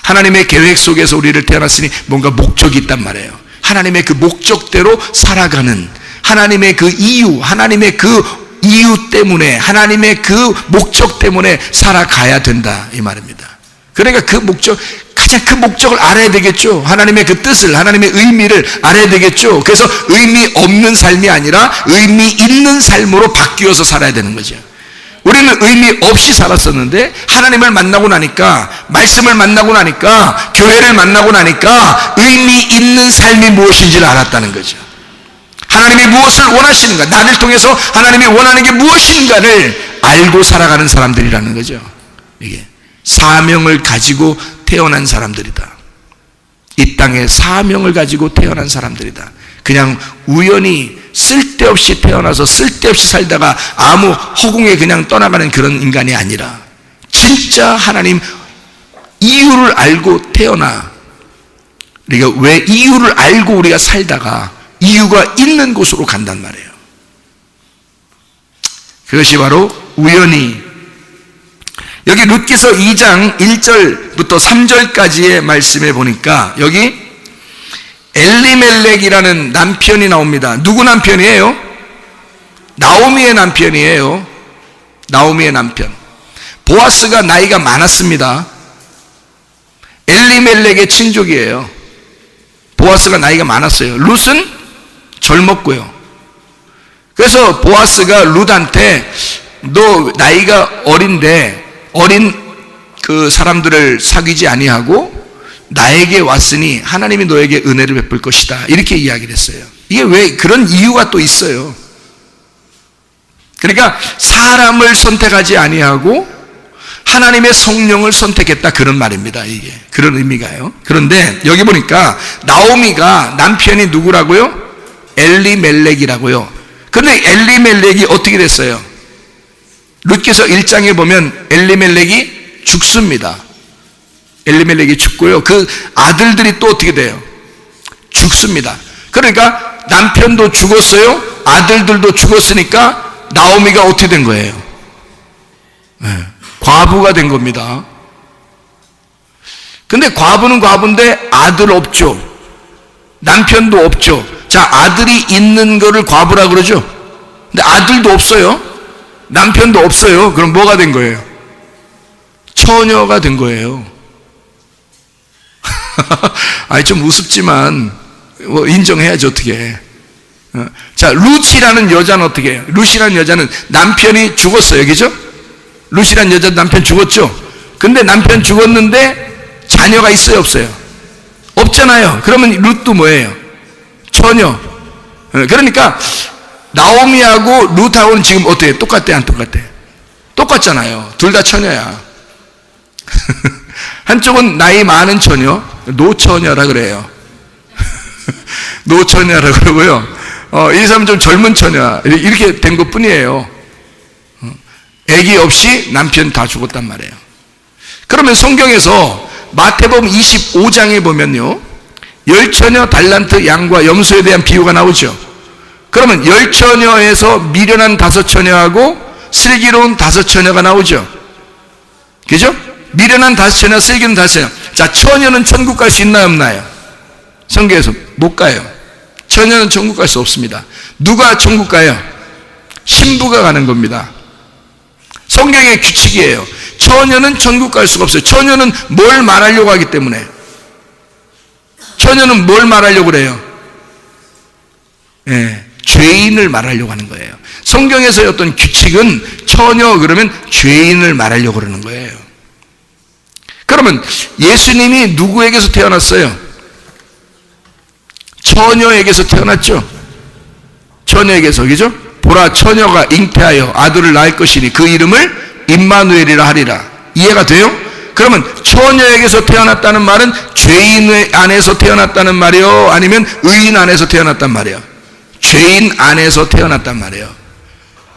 하나님의 계획 속에서 우리를 태어났으니 뭔가 목적이 있단 말이에요. 하나님의 그 목적대로 살아가는, 하나님의 그 이유, 하나님의 그 이유 때문에, 하나님의 그 목적 때문에 살아가야 된다 이 말입니다. 그러니까 그 목적, 가장 그 목적을 알아야 되겠죠. 하나님의 그 뜻을, 하나님의 의미를 알아야 되겠죠. 그래서 의미 없는 삶이 아니라 의미 있는 삶으로 바뀌어서 살아야 되는 거죠. 우리는 의미 없이 살았었는데 하나님을 만나고 나니까, 말씀을 만나고 나니까, 교회를 만나고 나니까 의미 있는 삶이 무엇인지를 알았다는 거죠. 하나님이 무엇을 원하시는가, 나를 통해서 하나님이 원하는 게 무엇인가를 알고 살아가는 사람들이라는 거죠. 이게 사명을 가지고 태어난 사람들이다. 이 땅에 사명을 가지고 태어난 사람들이다. 그냥 우연히 쓸데없이 태어나서 쓸데없이 살다가 아무 허공에 그냥 떠나가는 그런 인간이 아니라 진짜 하나님 이유를 알고 태어나, 우리가 왜 이유를 알고 우리가 살다가 이유가 있는 곳으로 간단 말이에요. 그것이 바로 우연히, 여기 룻기서 2장 1절부터 3절까지의 말씀에 보니까 여기 엘리멜렉이라는 남편이 나옵니다. 누구 남편이에요? 나오미의 남편이에요. 나오미의 남편. 보아스가 나이가 많았습니다. 엘리멜렉의 친족이에요. 보아스가 나이가 많았어요. 룻은 젊었고요. 그래서 보아스가 룻한테 너 나이가 어린데 어린 그 사람들을 사귀지 아니하고 나에게 왔으니 하나님이 너에게 은혜를 베풀 것이다, 이렇게 이야기를 했어요. 이게 왜 그런 이유가 또 있어요. 그러니까 사람을 선택하지 아니하고 하나님의 성령을 선택했다, 그런 말입니다. 이게 그런 의미가요. 그런데 여기 보니까 나오미가 남편이 누구라고요? 엘리멜렉이라고요. 그런데 엘리멜렉이 어떻게 됐어요? 룻기서 1장에 보면 엘리멜렉이 죽습니다. 엘리멜렉이 죽고요. 그 아들들이 또 어떻게 돼요? 죽습니다. 그러니까 남편도 죽었어요. 아들들도 죽었으니까 나오미가 어떻게 된 거예요? 네, 과부가 된 겁니다. 근데 과부는 과부인데 아들 없죠. 남편도 없죠. 자, 아들이 있는 거를 과부라 그러죠. 근데 아들도 없어요. 남편도 없어요. 그럼 뭐가 된 거예요? 처녀가 된 거예요. 아니, 좀 우습지만 뭐 인정해야지 어떻게. 자, 룻이라는 여자는 어떻게 해요? 룻이라는 여자는 남편이 죽었어요. 그죠? 룻이라는 여자 남편 죽었죠? 근데 남편 죽었는데 자녀가 있어요, 없어요? 없잖아요. 그러면 룻도 뭐예요? 처녀. 그러니까 나오미하고 룻하고는 지금 어때요? 똑같대, 안 똑같대? 똑같잖아요. 둘 다 처녀야. 한쪽은 나이 많은 처녀, 노처녀라 그래요. 노처녀라 그러고요. 이 사람은 좀 젊은 처녀, 이렇게 된 것 뿐이에요. 아기 없이 남편 다 죽었단 말이에요. 그러면 성경에서 마태복음 25장에 보면요, 열처녀, 달란트, 양과 염소에 대한 비유가 나오죠. 그러면 열처녀에서 미련한 5처녀하고 슬기로운 5처녀가 나오죠. 그죠? 미련한 5처녀, 슬기로운 5처녀. 자, 처녀는 천국 갈 수 있나요, 없나요? 성경에서 못 가요. 처녀는 천국 갈 수 없습니다. 누가 천국 가요? 신부가 가는 겁니다. 성경의 규칙이에요. 처녀는 천국 갈 수가 없어요. 처녀는 뭘 말하려고 하기 때문에. 처녀는 뭘 말하려고 그래요? 예, 죄인을 말하려고 하는 거예요. 성경에서의 어떤 규칙은 처녀 그러면 죄인을 말하려고 그러는 거예요. 그러면 예수님이 누구에게서 태어났어요? 처녀에게서 태어났죠. 처녀에게서, 그죠? 보라, 처녀가 잉태하여 아들을 낳을 것이니 그 이름을 임마누엘이라 하리라. 이해가 돼요? 그러면 처녀에게서 태어났다는 말은 죄인 안에서 태어났다는 말이요, 아니면 의인 안에서 태어났단 말이에요? 죄인 안에서 태어났단 말이에요.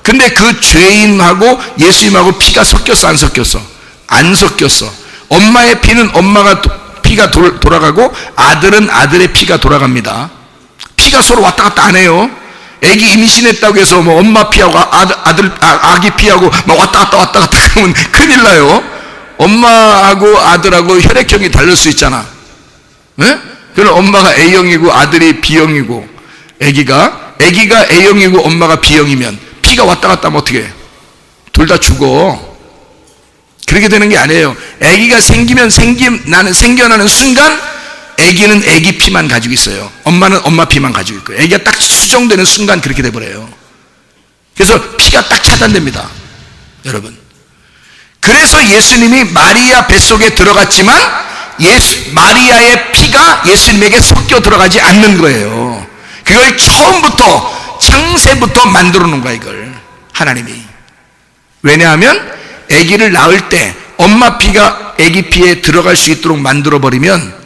근데 그 죄인하고 예수님하고 피가 섞였어, 안 섞였어? 안 섞였어. 엄마의 피는 엄마가 피가 돌아가고 아들은 아들의 피가 돌아갑니다. 피가 서로 왔다 갔다 안 해요. 애기 임신했다고 해서 뭐 엄마 피하고 아기 피하고 막 왔다 갔다 하면 큰일 나요. 엄마하고 아들하고 혈액형이 다를 수 있잖아. 네? 그럼 엄마가 A형이고 아들이 B형이고 애기가 A형이고 엄마가 B형이면 피가 왔다 갔다 하면 어떻게 해? 둘 다 죽어. 그렇게 되는 게 아니에요. 애기가 생겨나는 순간 애기는 애기 피만 가지고 있어요. 엄마는 엄마 피만 가지고 있고요. 애기가 딱 수정되는 순간 그렇게 돼버려요. 그래서 피가 딱 차단됩니다. 여러분. 그래서 예수님이 마리아 뱃속에 들어갔지만 마리아의 피가 예수님에게 섞여 들어가지 않는 거예요. 그걸 처음부터 창세부터 만들어 놓은 거야, 이걸 하나님이. 왜냐하면 아기를 낳을 때 엄마 피가 아기 피에 들어갈 수 있도록 만들어 버리면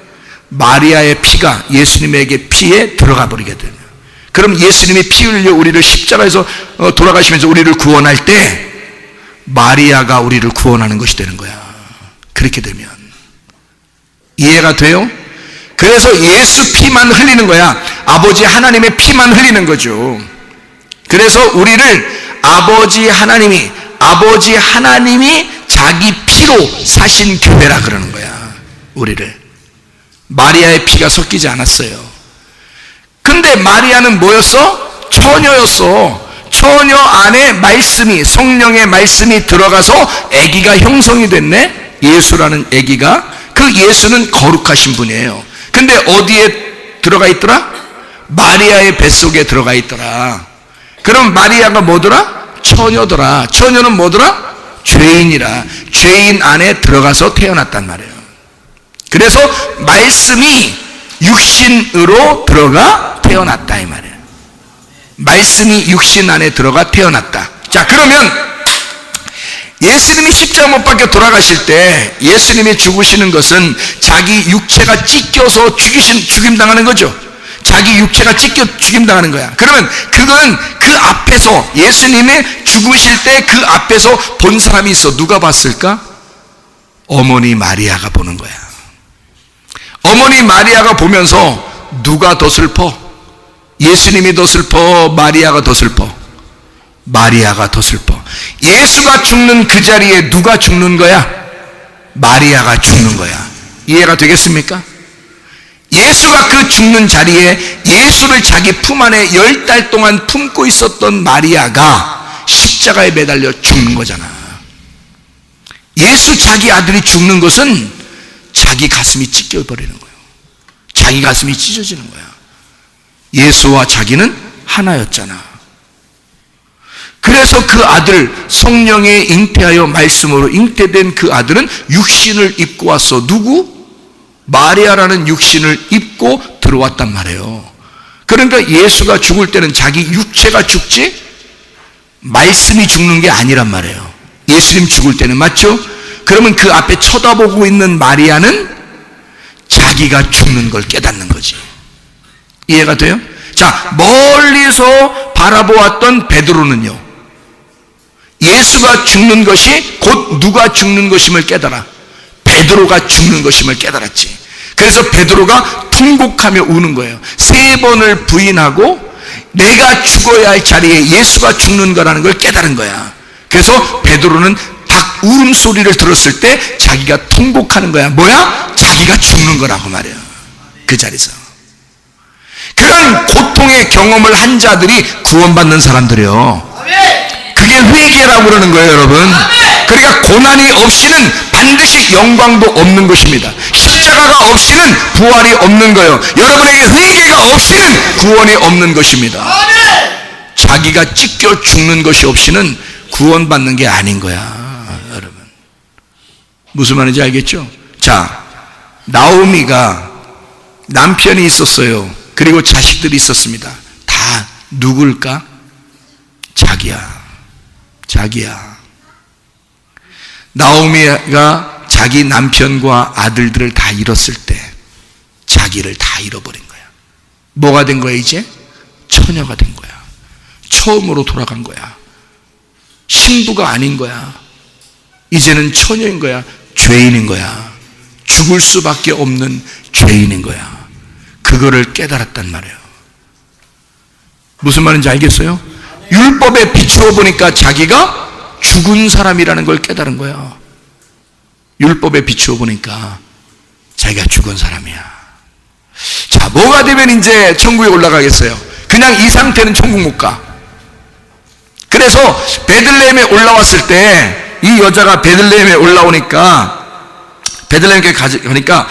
마리아의 피가 예수님에게 피에 들어가 버리게 돼요. 그럼 예수님이 피 흘려 우리를 십자가에서 돌아가시면서 우리를 구원할 때 마리아가 우리를 구원하는 것이 되는 거야. 그렇게 되면 이해가 돼요? 그래서 예수 피만 흘리는 거야. 아버지 하나님의 피만 흘리는 거죠. 그래서 우리를 아버지 하나님이 자기 피로 사신 교회라 그러는 거야. 우리를. 마리아의 피가 섞이지 않았어요. 근데 마리아는 뭐였어? 처녀였어. 처녀 안에 말씀이, 성령의 말씀이 들어가서 아기가 형성이 됐네. 예수라는 아기가. 그 예수는 거룩하신 분이에요. 근데 어디에 들어가 있더라? 마리아의 뱃속에 들어가 있더라. 그럼 마리아가 뭐더라? 처녀더라. 처녀는 뭐더라? 죄인이라. 죄인 안에 들어가서 태어났단 말이에요. 그래서 말씀이 육신으로 들어가 태어났다 이 말이에요. 말씀이 육신 안에 들어가 태어났다. 자, 그러면 예수님이 십자가 못 박혀 돌아가실 때 예수님이 죽으시는 것은 자기 육체가 찢겨서 죽임당하는 거죠. 자기 육체가 찢겨 죽임당하는 거야. 그러면 그건 그 앞에서 예수님이 죽으실 때 그 앞에서 본 사람이 있어. 누가 봤을까? 어머니 마리아가 보는 거야. 어머니 마리아가 보면서 누가 더 슬퍼? 예수님이 더 슬퍼? 마리아가 더 슬퍼? 마리아가 더 슬퍼. 예수가 죽는 그 자리에 누가 죽는 거야? 마리아가 죽는 거야. 이해가 되겠습니까? 예수가 그 죽는 자리에 예수를 자기 품 안에 10달 동안 품고 있었던 마리아가 십자가에 매달려 죽는 거잖아. 예수 자기 아들이 죽는 것은 자기 가슴이 찢겨버리는 거예요. 자기 가슴이 찢어지는 거야. 예수와 자기는 하나였잖아. 그래서 그 아들, 성령에 잉태하여 말씀으로 잉태된 그 아들은 육신을 입고 왔어. 누구? 마리아라는 육신을 입고 들어왔단 말이에요. 그러니까 예수가 죽을 때는 자기 육체가 죽지 말씀이 죽는 게 아니란 말이에요. 예수님 죽을 때는. 맞죠? 그러면 그 앞에 쳐다보고 있는 마리아는 자기가 죽는 걸 깨닫는 거지. 이해가 돼요? 자, 멀리서 바라보았던 베드로는요, 예수가 죽는 것이 곧 누가 죽는 것임을 깨달아. 베드로가 죽는 것임을 깨달았지. 그래서 베드로가 통곡하며 우는 거예요. 3번을 부인하고 내가 죽어야 할 자리에 예수가 죽는 거라는 걸 깨달은 거야. 그래서 베드로는 닭 울음소리를 들었을 때 자기가 통곡하는 거야. 뭐야? 자기가 죽는 거라고 말이에요. 그 자리에서. 그런 고통의 경험을 한 자들이 구원받는 사람들이요. 그게 회개라고 그러는 거예요, 여러분. 그러니까 고난이 없이는 반드시 영광도 없는 것입니다. 십자가가 없이는 부활이 없는 거예요. 여러분에게 회개가 없이는 구원이 없는 것입니다. 자기가 찢겨 죽는 것이 없이는 구원받는 게 아닌 거야, 여러분. 무슨 말인지 알겠죠? 자, 나오미가 남편이 있었어요. 그리고 자식들이 있었습니다. 다 누굴까? 자기야. 나오미가 자기 남편과 아들들을 다 잃었을 때 자기를 다 잃어버린 거야. 뭐가 된 거야 이제? 처녀가 된 거야. 처음으로 돌아간 거야. 신부가 아닌 거야. 이제는 처녀인 거야. 죄인인 거야. 죽을 수밖에 없는 죄인인 거야. 그거를 깨달았단 말이에요. 무슨 말인지 알겠어요? 율법에 비추어 보니까 자기가 죽은 사람이라는 걸 깨달은 거야. 율법에 비추어 보니까 자기가 죽은 사람이야. 자, 뭐가 되면 이제 천국에 올라가겠어요? 그냥 이 상태는 천국 못 가. 그래서 베들레헴에 올라왔을 때 이 여자가 베들레헴에 올라오니까 베들레헴에 가니까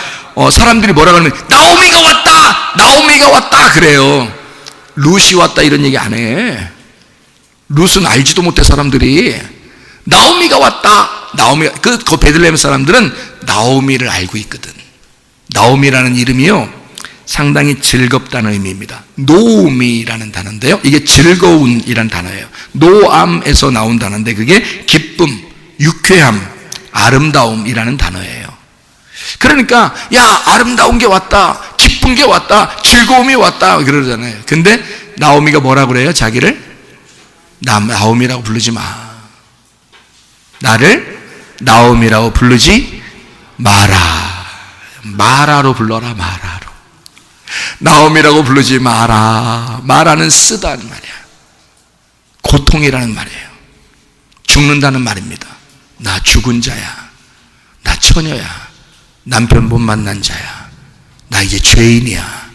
사람들이 뭐라 그러면 나오미가 왔다! 나오미가 왔다! 그래요. 룻이 왔다 이런 얘기 안 해. 룻은 알지도 못해 사람들이. 나오미가 왔다! 나오미가, 그 베들레헴 사람들은 나오미를 알고 있거든. 나오미라는 이름이요, 상당히 즐겁다는 의미입니다. 노우미라는 단어인데요, 이게 즐거운이란 단어예요. 노암에서 나온 단어인데 그게 기쁨, 유쾌함, 아름다움이라는 단어예요. 그러니까 야, 아름다운 게 왔다, 기쁜 게 왔다, 즐거움이 왔다 그러잖아요. 근데 나오미가 뭐라 그래요? 자기를 나오미라고 부르지 마. 나를 나오미라고 부르지 마라. 마라로 불러라. 마라로. 나오미라고 부르지 마라. 마라는 쓰다는 말이야. 고통이라는 말이에요. 죽는다는 말입니다. 나 죽은 자야. 나 처녀야. 남편 못 만난 자야. 나 이제 죄인이야.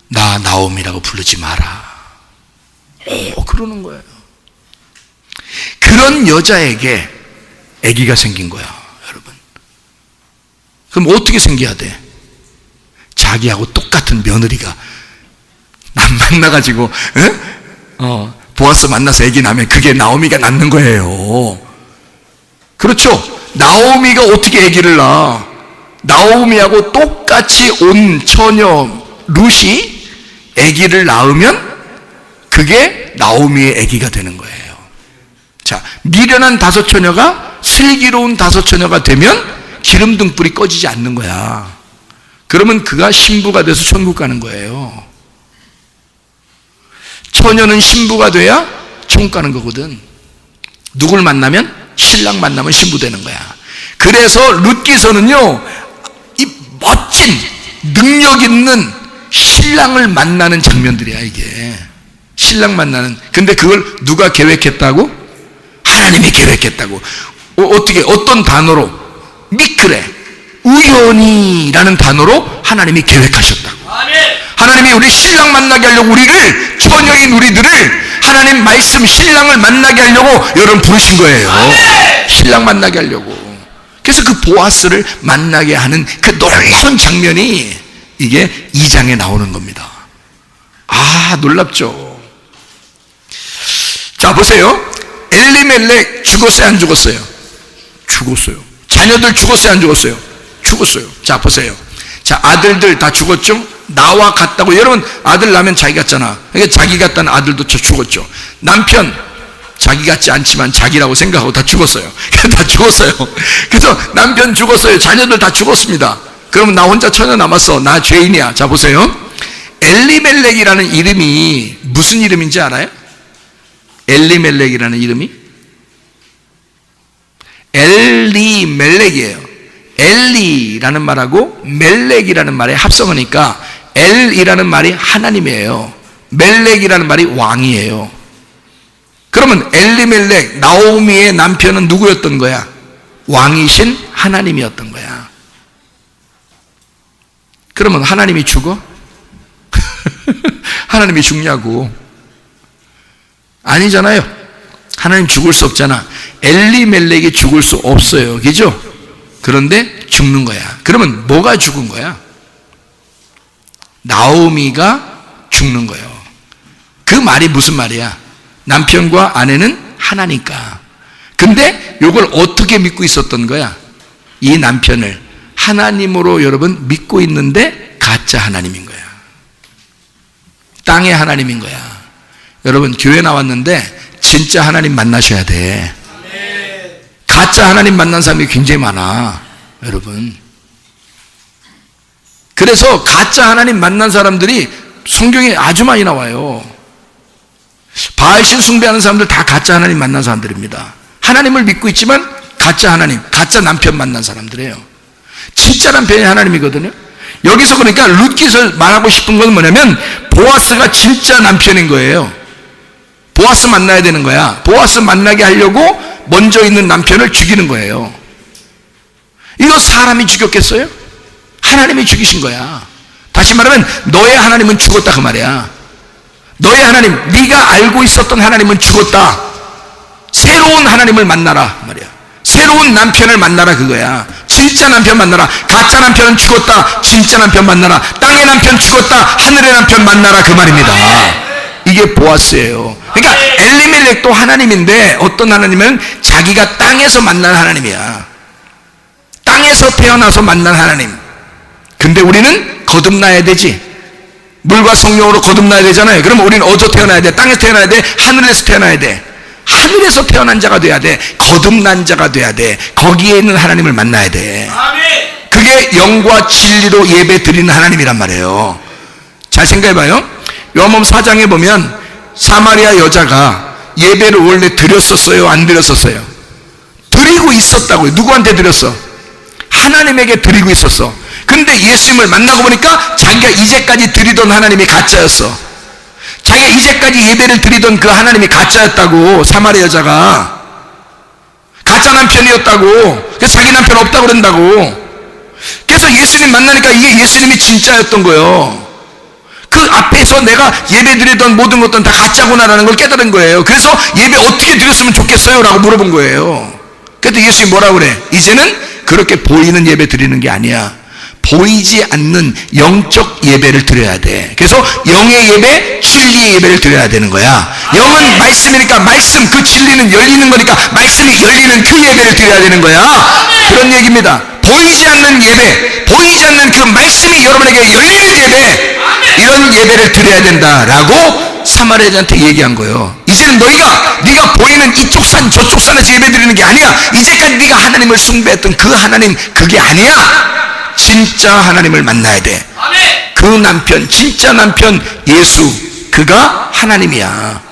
나 나오미라고 부르지 마라. 그러는 거예요. 그런 여자에게 아기가 생긴 거야, 여러분. 그럼 어떻게 생겨야 돼? 자기하고 똑같은 며느리가 만나가지고 보아스 만나서 아기 낳으면 그게 나오미가 낳는 거예요. 그렇죠? 나오미가 어떻게 아기를 낳아? 나오미하고 똑같이 온 처녀 룻이 아기를 낳으면 그게 나오미의 아기가 되는 거예요. 자, 미련한 다섯 처녀가 슬기로운 다섯 처녀가 되면 기름등불이 꺼지지 않는 거야. 그러면 그가 신부가 돼서 천국 가는 거예요. 처녀는 신부가 돼야 천국 가는 거거든. 누굴 만나면? 신랑 만나면 신부 되는 거야. 그래서 룻기서는요, 이 멋진 능력 있는 신랑을 만나는 장면들이야, 이게. 신랑 만나는. 근데 그걸 누가 계획했다고? 하나님이 계획했다고. 어떻게, 어떤 단어로? 미크레, 우연히라는 단어로 하나님이 계획하셨다고. 하나님이 우리 신랑 만나게 하려고 우리를, 처녀인 우리들을 하나님 말씀 신랑을 만나게 하려고 여러분 부르신 거예요. 신랑 만나게 하려고. 그래서 그 보아스를 만나게 하는 그 놀라운 장면이 이게 2장에 나오는 겁니다. 아, 놀랍죠. 자, 보세요. 엘리멜렉 죽었어요, 안 죽었어요? 죽었어요. 자녀들 죽었어요, 안 죽었어요? 죽었어요. 자, 보세요. 자, 아들들 다 죽었죠? 나와 같다고. 여러분, 아들 낳으면 자기 같잖아. 그러니까 자기 같다는 아들도 죽었죠. 남편 자기 같지 않지만 자기라고 생각하고 다 죽었어요. 다 죽었어요. 그래서 남편 죽었어요. 자녀들 다 죽었습니다. 그러면 나 혼자 처녀 남았어. 나 죄인이야. 자, 보세요. 엘리멜렉이라는 이름이 무슨 이름인지 알아요? 엘리멜렉이라는 이름이 엘리멜렉이에요. 엘리라는 말하고 멜렉이라는 말의 합성어니까 엘이라는 말이 하나님이에요. 멜렉이라는 말이 왕이에요. 그러면 엘리멜렉, 나오미의 남편은 누구였던 거야? 왕이신 하나님이었던 거야. 그러면 하나님이 죽어? 하나님이 죽냐고. 아니잖아요. 하나님 죽을 수 없잖아. 엘리멜렉이 죽을 수 없어요. 그죠? 그런데 죽는 거야. 그러면 뭐가 죽은 거야? 나오미가 죽는 거예요. 그 말이 무슨 말이야? 남편과 아내는 하나니까. 근데 이걸 어떻게 믿고 있었던 거야? 이 남편을 하나님으로 여러분 믿고 있는데 가짜 하나님인 거야. 땅의 하나님인 거야. 여러분, 교회 나왔는데 진짜 하나님 만나셔야 돼. 가짜 하나님 만난 사람이 굉장히 많아, 여러분. 그래서 가짜 하나님 만난 사람들이 성경에 아주 많이 나와요. 바알신 숭배하는 사람들 다 가짜 하나님 만난 사람들입니다. 하나님을 믿고 있지만 가짜 하나님, 가짜 남편 만난 사람들이에요. 진짜 남편이 하나님이거든요. 여기서 그러니까 룻기서 말하고 싶은 건 뭐냐면 보아스가 진짜 남편인 거예요. 보아스 만나야 되는 거야. 보아스 만나게 하려고 먼저 있는 남편을 죽이는 거예요. 이거 사람이 죽였겠어요? 하나님이 죽이신 거야. 다시 말하면 너의 하나님은 죽었다 그 말이야. 너의 하나님, 네가 알고 있었던 하나님은 죽었다. 새로운 하나님을 만나라 말이야. 새로운 남편을 만나라 그거야. 진짜 남편 만나라. 가짜 남편은 죽었다. 진짜 남편 만나라. 땅의 남편 죽었다. 하늘의 남편 만나라 그 말입니다. 이게 보아스예요. 그러니까 엘리멜렉도 하나님인데 어떤 하나님은 자기가 땅에서 만난 하나님이야. 땅에서 태어나서 만난 하나님. 근데 우리는 거듭나야 되지. 물과 성령으로 거듭나야 되잖아요. 그럼 우리는 어디서 태어나야 돼? 땅에서 태어나야 돼? 하늘에서 태어나야 돼? 하늘에서 태어난 자가 돼야 돼. 거듭난 자가 돼야 돼. 거기에 있는 하나님을 만나야 돼. 그게 영과 진리로 예배 드리는 하나님이란 말이에요. 잘 생각해봐요. 요한복음 4장에 보면 사마리아 여자가 예배를 원래 드렸었어요? 안 드렸었어요? 드리고 있었다고요. 누구한테 드렸어? 하나님에게 드리고 있었어. 근데 예수님을 만나고 보니까 자기가 이제까지 드리던 하나님이 가짜였어. 자기가 이제까지 예배를 드리던 그 하나님이 가짜였다고. 사마리아 여자가 가짜 남편이었다고. 그래서 자기 남편 없다고 그런다고. 그래서 예수님 만나니까 이게 예수님이 진짜였던 거예요. 그 앞에서 내가 예배 드리던 모든 것들은 다 가짜구나라는 걸 깨달은 거예요. 그래서 예배 어떻게 드렸으면 좋겠어요? 라고 물어본 거예요. 그때 예수님이 뭐라고 그래? 이제는 그렇게 보이는 예배 드리는 게 아니야. 보이지 않는 영적 예배를 드려야 돼. 그래서 영의 예배, 진리의 예배를 드려야 되는 거야. 영은 말씀이니까 말씀, 그 진리는 열리는 거니까 말씀이 열리는 그 예배를 드려야 되는 거야. 그런 얘기입니다. 보이지 않는 예배, 보이지 않는 그 말씀이 여러분에게 열리는 예배, 이런 예배를 드려야 된다라고 사마리아한테 얘기한 거예요. 이제는 네가 보이는 이쪽 산 저쪽 산에서 예배 드리는 게 아니야. 이제까지 네가 하나님을 숭배했던 그 하나님, 그게 아니야. 진짜 하나님을 만나야 돼. 그 남편, 진짜 남편 예수, 그가 하나님이야.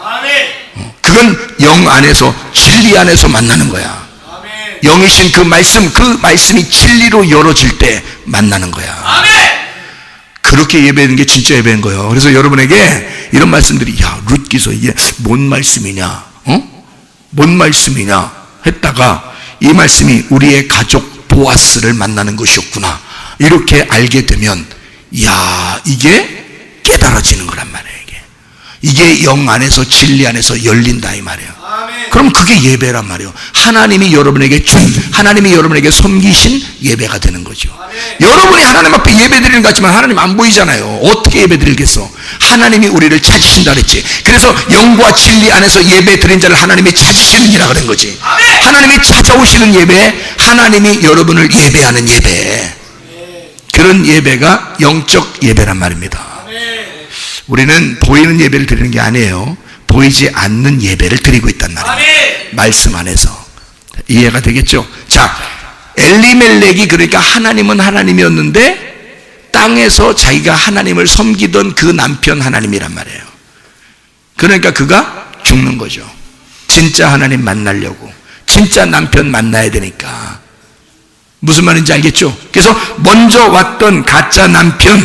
그건 영 안에서, 진리 안에서 만나는 거야. 영이신 그 말씀이 진리로 열어질 때 만나는 거야. 그렇게 예배하는 게 진짜 예배인 거예요. 그래서 여러분에게 이런 말씀들이, 야, 룻기서 이게 뭔 말씀이냐? 뭔 말씀이냐? 했다가 이 말씀이 우리의 가족 보아스를 만나는 것이었구나. 이렇게 알게 되면, 야, 이게 깨달아지는 거란 말이에요. 이게 영 안에서, 진리 안에서 열린다 이 말이에요. 그럼 그게 예배란 말이에요. 하나님이 여러분에게 하나님이 여러분에게 섬기신 예배가 되는 거죠. 여러분이 하나님 앞에 예배 드리는 것 같지만 하나님 안 보이잖아요. 어떻게 예배 드리겠어? 하나님이 우리를 찾으신다 그랬지. 그래서 영과 진리 안에서 예배 드린 자를 하나님이 찾으시느니라 그런 거지. 하나님이 찾아오시는 예배, 하나님이 여러분을 예배하는 예배, 그런 예배가 영적 예배란 말입니다. 우리는 보이는 예배를 드리는 게 아니에요. 보이지 않는 예배를 드리고 있단 말이에요. 말씀 안에서. 이해가 되겠죠? 자, 엘리멜렉이 그러니까 하나님은 하나님이었는데 땅에서 자기가 하나님을 섬기던 그 남편 하나님이란 말이에요. 그러니까 그가 죽는 거죠. 진짜 하나님 만나려고. 진짜 남편 만나야 되니까. 무슨 말인지 알겠죠? 그래서 먼저 왔던 가짜 남편,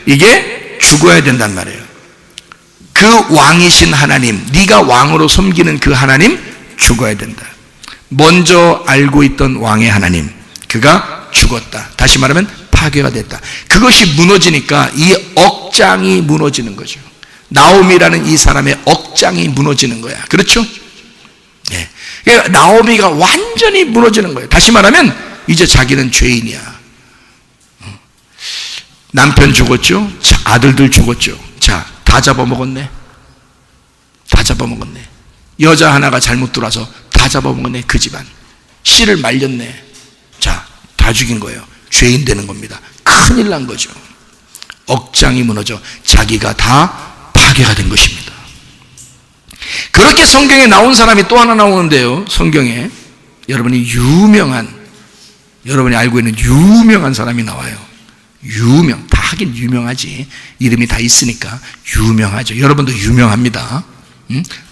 이게 죽어야 된단 말이에요. 그 왕이신 하나님, 네가 왕으로 섬기는 그 하나님 죽어야 된다. 먼저 알고 있던 왕의 하나님, 그가 죽었다. 다시 말하면 파괴가 됐다. 그것이 무너지니까 이 억장이 무너지는 거죠. 나오미라는 이 사람의 억장이 무너지는 거야. 그렇죠? 네. 그러니까 나오미가 완전히 무너지는 거예요. 다시 말하면 이제 자기는 죄인이야. 남편 죽었죠? 아들들 죽었죠? 자, 다 잡아먹었네. 다 잡아먹었네. 여자 하나가 잘못 들어와서 다 잡아먹었네. 그 집안 씨를 말렸네. 자, 다 죽인 거예요. 죄인 되는 겁니다. 큰일 난 거죠. 억장이 무너져 자기가 다 파괴가 된 것입니다. 그렇게 성경에 나온 사람이 또 하나 나오는데요. 성경에 여러분이 알고 있는 유명한 사람이 나와요. 다 하긴 유명하지. 이름이 다 있으니까 유명하죠. 여러분도 유명합니다.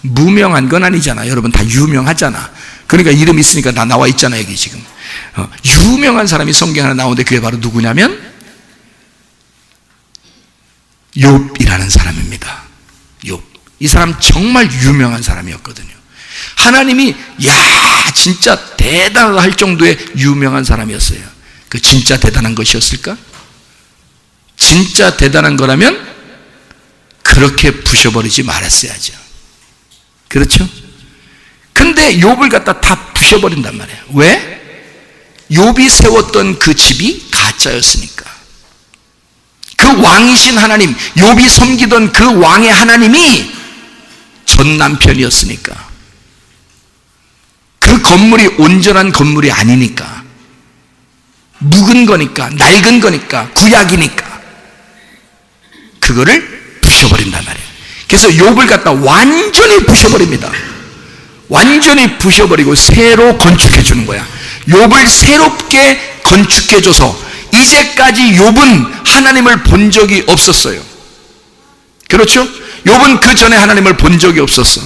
무명한 건 아니잖아. 여러분 다 유명하잖아. 그러니까 이름 있으니까 다 나와 있잖아 여기 지금. 유명한 사람이 성경 하나 나오는데 그게 바로 누구냐면 욥이라는 사람입니다. 욥. 이 사람 정말 유명한 사람이었거든요. 하나님이 진짜 대단하다 할 정도의 유명한 사람이었어요. 그 진짜 대단한 것이었을까? 진짜 대단한 거라면 그렇게 부셔버리지 말았어야죠. 그렇죠? 근데 욥을 갖다 다 부셔버린단 말이에요. 왜? 욥이 세웠던 그 집이 가짜였으니까. 그 왕이신 하나님, 욥이 섬기던 그 왕의 하나님이 전 남편이었으니까. 그 건물이 온전한 건물이 아니니까. 묵은 거니까, 낡은 거니까, 구약이니까. 그거를 부셔버린단 말이에요. 그래서 욥을 갖다 완전히 부셔버립니다. 완전히 부셔버리고 새로 건축해 주는 거야. 욥을 새롭게 건축해줘서 이제까지 욥은 하나님을 본 적이 없었어요. 그렇죠? 욥은 그 전에 하나님을 본 적이 없었어.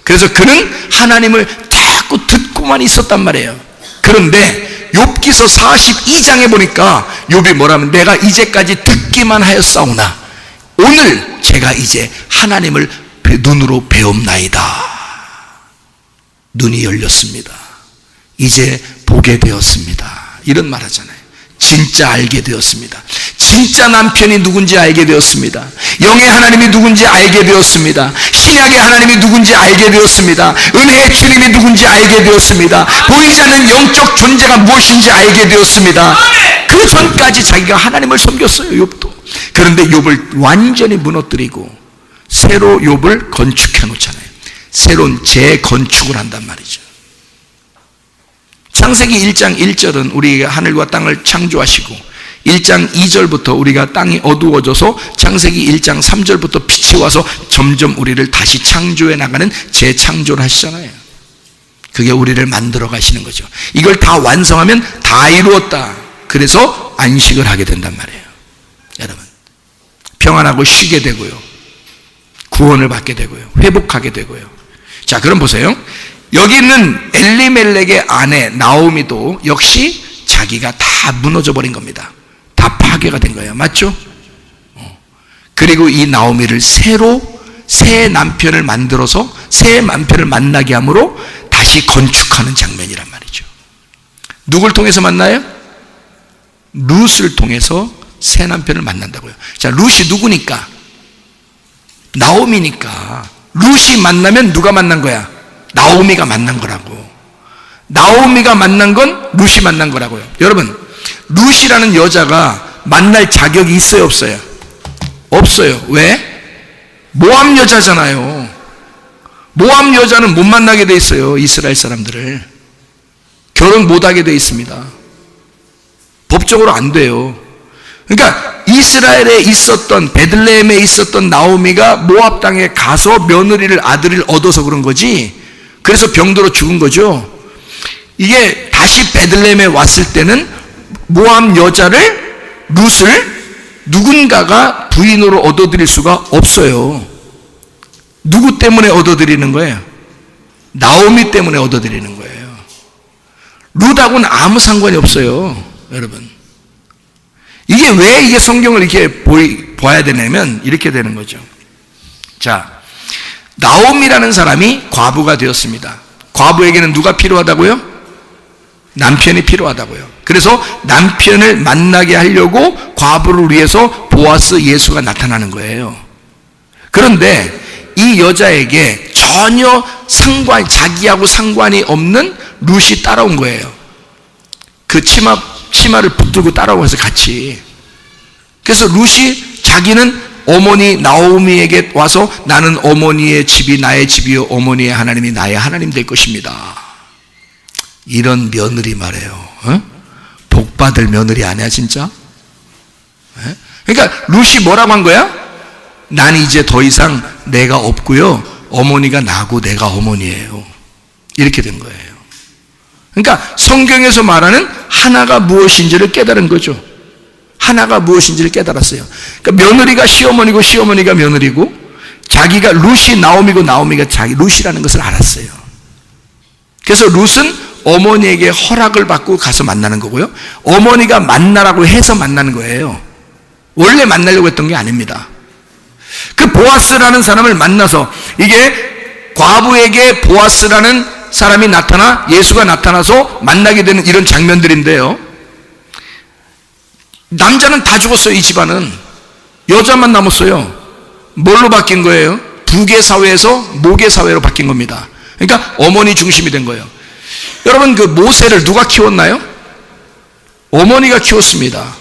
그래서 그는 하나님을 자꾸 듣고만 있었단 말이에요. 그런데 욥기서 42장에 보니까 욥이 뭐라면 내가 이제까지 듣기만 하였사오나 오늘 제가 이제 하나님을 눈으로 배움나이다. 눈이 열렸습니다. 이제 보게 되었습니다. 이런 말 하잖아요. 진짜 알게 되었습니다. 진짜 남편이 누군지 알게 되었습니다. 영의 하나님이 누군지 알게 되었습니다. 신약의 하나님이 누군지 알게 되었습니다. 은혜의 주님이 누군지 알게 되었습니다. 보이지 않는 영적 존재가 무엇인지 알게 되었습니다. 그 전까지 자기가 하나님을 섬겼어요. 욥도. 그런데 욥을 완전히 무너뜨리고 새로 욥을 건축해 놓잖아요. 새로운 재건축을 한단 말이죠. 창세기 1장 1절은 우리가 하늘과 땅을 창조하시고 1장 2절부터 우리가 땅이 어두워져서 창세기 1장 3절부터 빛이 와서 점점 우리를 다시 창조해 나가는 재창조를 하시잖아요. 그게 우리를 만들어 가시는 거죠. 이걸 다 완성하면 다 이루었다. 그래서 안식을 하게 된단 말이에요. 여러분 평안하고 쉬게 되고요. 구원을 받게 되고요. 회복하게 되고요. 자, 그럼 보세요. 여기 있는 엘리멜렉의 아내 나오미도 역시 자기가 다 무너져 버린 겁니다. 다 파괴가 된 거예요. 맞죠? 그리고 이 나오미를 새 남편을 만들어서 새 남편을 만나게 함으로 다시 건축하는 장면이란 말이죠. 누굴 통해서 만나요? 룻을 통해서 새 남편을 만난다고요. 자, 룻이 누구니까? 나오미니까. 룻이 만나면 누가 만난 거야? 나오미가 만난 거라고. 나오미가 만난 건 룻이 만난 거라고요. 여러분, 룻이라는 여자가 만날 자격이 있어요, 없어요? 없어요. 왜? 모압 여자잖아요. 모압 여자는 못 만나게 돼 있어요. 이스라엘 사람들을 결혼 못하게 돼 있습니다. 법적으로 안 돼요. 그러니까 이스라엘에 있었던, 베들레헴에 있었던 나오미가 모압 땅에 가서 며느리를, 아들을 얻어서 그런 거지. 그래서 병들어 죽은 거죠. 이게 다시 베들레헴에 왔을 때는 모압 여자를, 룻을 누군가가 부인으로 얻어들일 수가 없어요. 누구 때문에 얻어들이는 거예요? 나오미 때문에 얻어들이는 거예요. 룻하고는 아무 상관이 없어요. 여러분, 이게 왜 이게 성경을 이렇게 봐야 되냐면 이렇게 되는 거죠. 자, 나오미라는 사람이 과부가 되었습니다. 과부에게는 누가 필요하다고요? 남편이 필요하다고요. 그래서 남편을 만나게 하려고 과부를 위해서 보아스 예수가 나타나는 거예요. 그런데 이 여자에게 전혀 자기하고 상관이 없는 룻이 따라온 거예요. 그 치마를 붙들고 따라오면서 같이. 그래서 룻이 자기는 어머니 나오미에게 와서 나는 어머니의 집이 나의 집이요 어머니의 하나님이 나의 하나님 될 것입니다. 이런 며느리 말이에요. 복 받을 며느리 아니야 진짜? 그러니까 룻이 뭐라고 한 거야? 난 이제 더 이상 내가 없고요 어머니가 나고 내가 어머니예요. 이렇게 된 거예요. 그러니까 성경에서 말하는 하나가 무엇인지를 깨달은 거죠. 하나가 무엇인지를 깨달았어요. 그러니까 며느리가 시어머니고 시어머니가 며느리고 자기가 룻이 나오미고 나오미가 자기 룻이라는 것을 알았어요. 그래서 룻은 어머니에게 허락을 받고 가서 만나는 거고요. 어머니가 만나라고 해서 만나는 거예요. 원래 만나려고 했던 게 아닙니다. 그 보아스라는 사람을 만나서, 이게 과부에게 보아스라는 사람이 나타나 예수가 나타나서 만나게 되는 이런 장면들인데요. 남자는 다 죽었어요. 이 집안은. 여자만 남았어요. 뭘로 바뀐 거예요? 부계 사회에서 모계 사회로 바뀐 겁니다. 그러니까 어머니 중심이 된 거예요. 여러분, 그 모세를 누가 키웠나요? 어머니가 키웠습니다.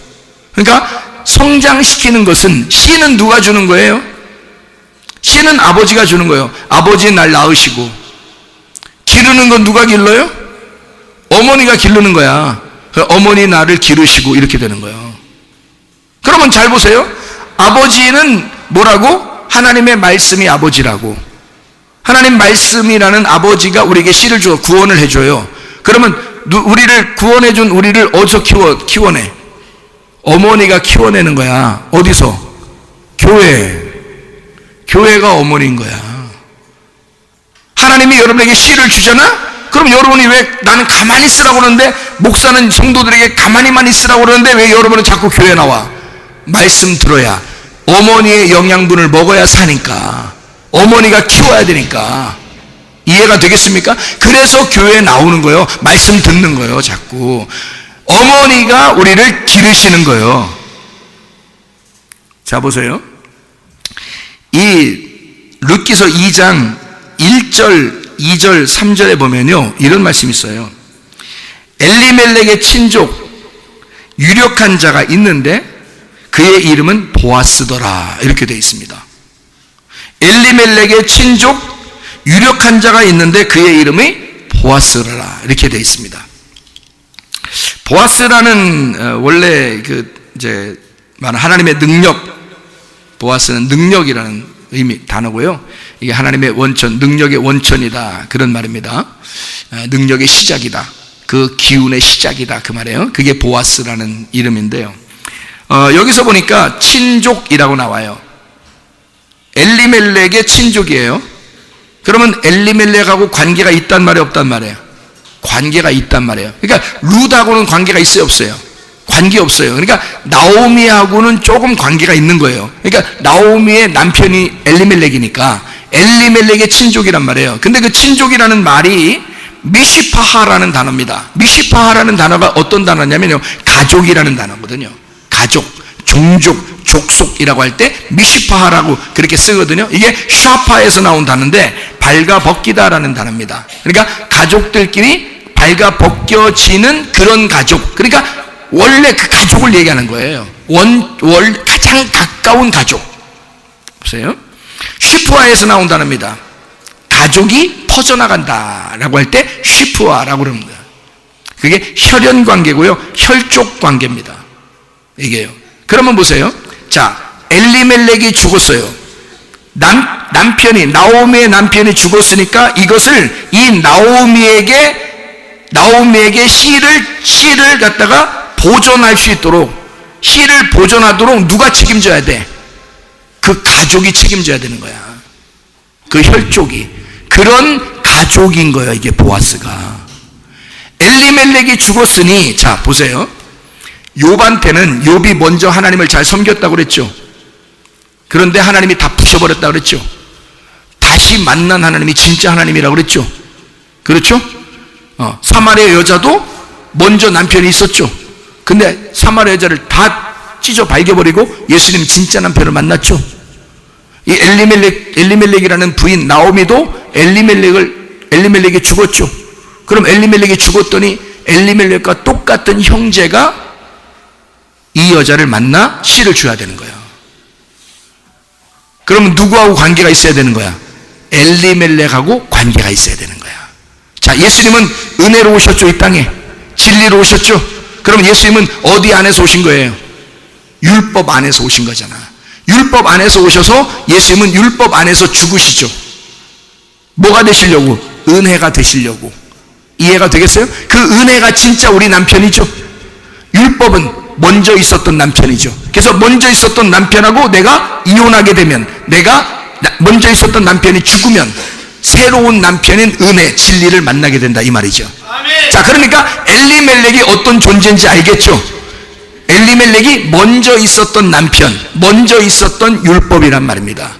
그러니까 성장시키는 것은, 씨는 누가 주는 거예요? 씨는 아버지가 주는 거예요. 아버지 날 낳으시고. 기르는 건 누가 길러요? 어머니가 기르는 거야. 어머니 나를 기르시고 이렇게 되는 거예요. 그러면 잘 보세요. 아버지는 뭐라고? 하나님의 말씀이 아버지라고. 하나님 말씀이라는 아버지가 우리에게 씨를 줘, 구원을 해줘요. 그러면 우리를 구원해준 우리를 어디서 키워내? 어머니가 키워내는 거야. 어디서? 교회가 어머니인 거야. 하나님이 여러분에게 씨를 주잖아? 그럼 여러분이 왜 나는 가만히 있으라고 그러는데, 목사는 성도들에게 가만히만 있으라고 그러는데 왜 여러분은 자꾸 교회 나와? 말씀 들어야, 어머니의 영양분을 먹어야 사니까, 어머니가 키워야 되니까. 이해가 되겠습니까? 그래서 교회에 나오는 거예요. 말씀 듣는 거예요. 자꾸 어머니가 우리를 기르시는 거예요. 자, 보세요. 이 룻기서 2장 1절, 2절, 3절에 보면요, 이런 말씀이 있어요. 엘리멜렉의 친족 유력한 자가 있는데 그의 이름은 보아스더라, 이렇게 되어 있습니다. 엘리멜렉의 친족 유력한 자가 있는데 그의 이름이 보아스더라, 이렇게 되어 있습니다. 보아스라는 원래 이제 하나님의 능력, 보아스는 능력이라는 단어고요. 이게 하나님의 원천, 능력의 원천이다, 그런 말입니다. 능력의 시작이다, 그 기운의 시작이다, 그 말이에요. 그게 보아스라는 이름인데요. 여기서 보니까 친족이라고 나와요. 엘리멜렉의 친족이에요. 그러면 엘리멜렉하고 관계가 있단 말이에요, 없단 말이에요? 관계가 있단 말이에요. 그러니까 룻하고는 관계가 있어요, 없어요? 관계 없어요. 그러니까 나오미하고는 조금 관계가 있는 거예요. 그러니까 나오미의 남편이 엘리멜렉이니까 엘리멜렉의 친족이란 말이에요. 근데 그 친족이라는 말이 미시파하라는 단어입니다. 미시파하라는 단어가 어떤 단어냐면요, 가족이라는 단어거든요. 가족, 종족, 족속이라고 할 때 미시파하라고 그렇게 쓰거든요. 이게 샤파에서 나온 단어인데 발가벗기다라는 단어입니다. 그러니까 가족들끼리 발가벗겨지는 그런 가족, 그러니까 원래 그 가족을 얘기하는 거예요. 가장 가까운 가족. 보세요. 슈프아에서 나온 단어입니다. 가족이 퍼져나간다라고 할 때 슈프아라고 그럽니다. 그게 혈연 관계고요, 혈족 관계입니다. 이게요. 그러면 보세요. 자, 엘리멜렉이 죽었어요. 남편이, 나오미의 남편이 죽었으니까 이것을 이 나오미에게 씨를 갖다가 보존할 수 있도록, 씨를 보존하도록 누가 책임져야 돼? 그 가족이 책임져야 되는 거야. 그 혈족이. 그런 가족인 거예요, 이게 보아스가. 엘리멜렉이 죽었으니, 자, 보세요. 욥한테는 욥이 먼저 하나님을 잘 섬겼다고 그랬죠. 그런데 하나님이 다 부셔버렸다고 그랬죠. 다시 만난 하나님이 진짜 하나님이라고 그랬죠. 그렇죠? 사마리아 여자도 먼저 남편이 있었죠. 근데 사마리아 여자를 다 찢어 발겨버리고 예수님이 진짜 남편을 만났죠. 이 엘리멜렉이라는 부인 나오미도 엘리멜렉이 죽었죠. 그럼 엘리멜렉이 죽었더니 엘리멜렉과 똑같은 형제가 이 여자를 만나 씨를 줘야 되는 거예요. 그러면 누구하고 관계가 있어야 되는 거야? 엘리멜렉하고 관계가 있어야 되는 거야. 자, 예수님은 은혜로 오셨죠, 이 땅에. 진리로 오셨죠. 그러면 예수님은 어디 안에서 오신 거예요? 율법 안에서 오신 거잖아. 율법 안에서 오셔서 예수님은 율법 안에서 죽으시죠. 뭐가 되시려고? 은혜가 되시려고. 이해가 되겠어요? 그 은혜가 진짜 우리 남편이죠. 율법은 먼저 있었던 남편이죠. 그래서 먼저 있었던 남편하고 내가 이혼하게 되면, 내가 먼저 있었던 남편이 죽으면 새로운 남편인 은혜, 진리를 만나게 된다 이 말이죠. 자, 그러니까 엘리멜렉이 어떤 존재인지 알겠죠? 엘리멜렉이 먼저 있었던 남편, 먼저 있었던 율법이란 말입니다.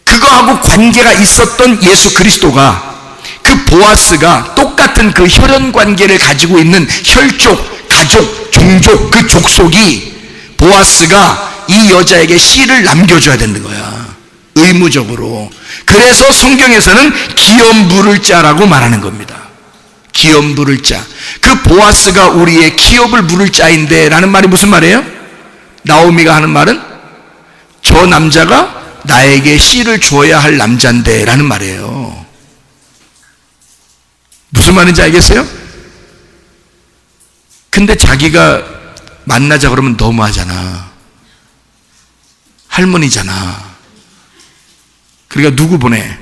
그거하고 관계가 있었던 예수 그리스도가, 그 보아스가 똑같은 그 혈연 관계를 가지고 있는 혈족, 가족, 종족, 그 족속이 보아스가 이 여자에게 씨를 남겨줘야 되는 거야, 의무적으로. 그래서 성경에서는 기업 물을 자라고 말하는 겁니다. 기업 물을 자. 그 보아스가 우리의 기업을 물을 자인데 라는 말이 무슨 말이에요? 나오미가 하는 말은 저 남자가 나에게 씨를 줘야 할 남자인데 라는 말이에요. 무슨 말인지 알겠어요? 근데 자기가 만나자 그러면 너무하잖아. 할머니잖아. 그러니까 누구 보내?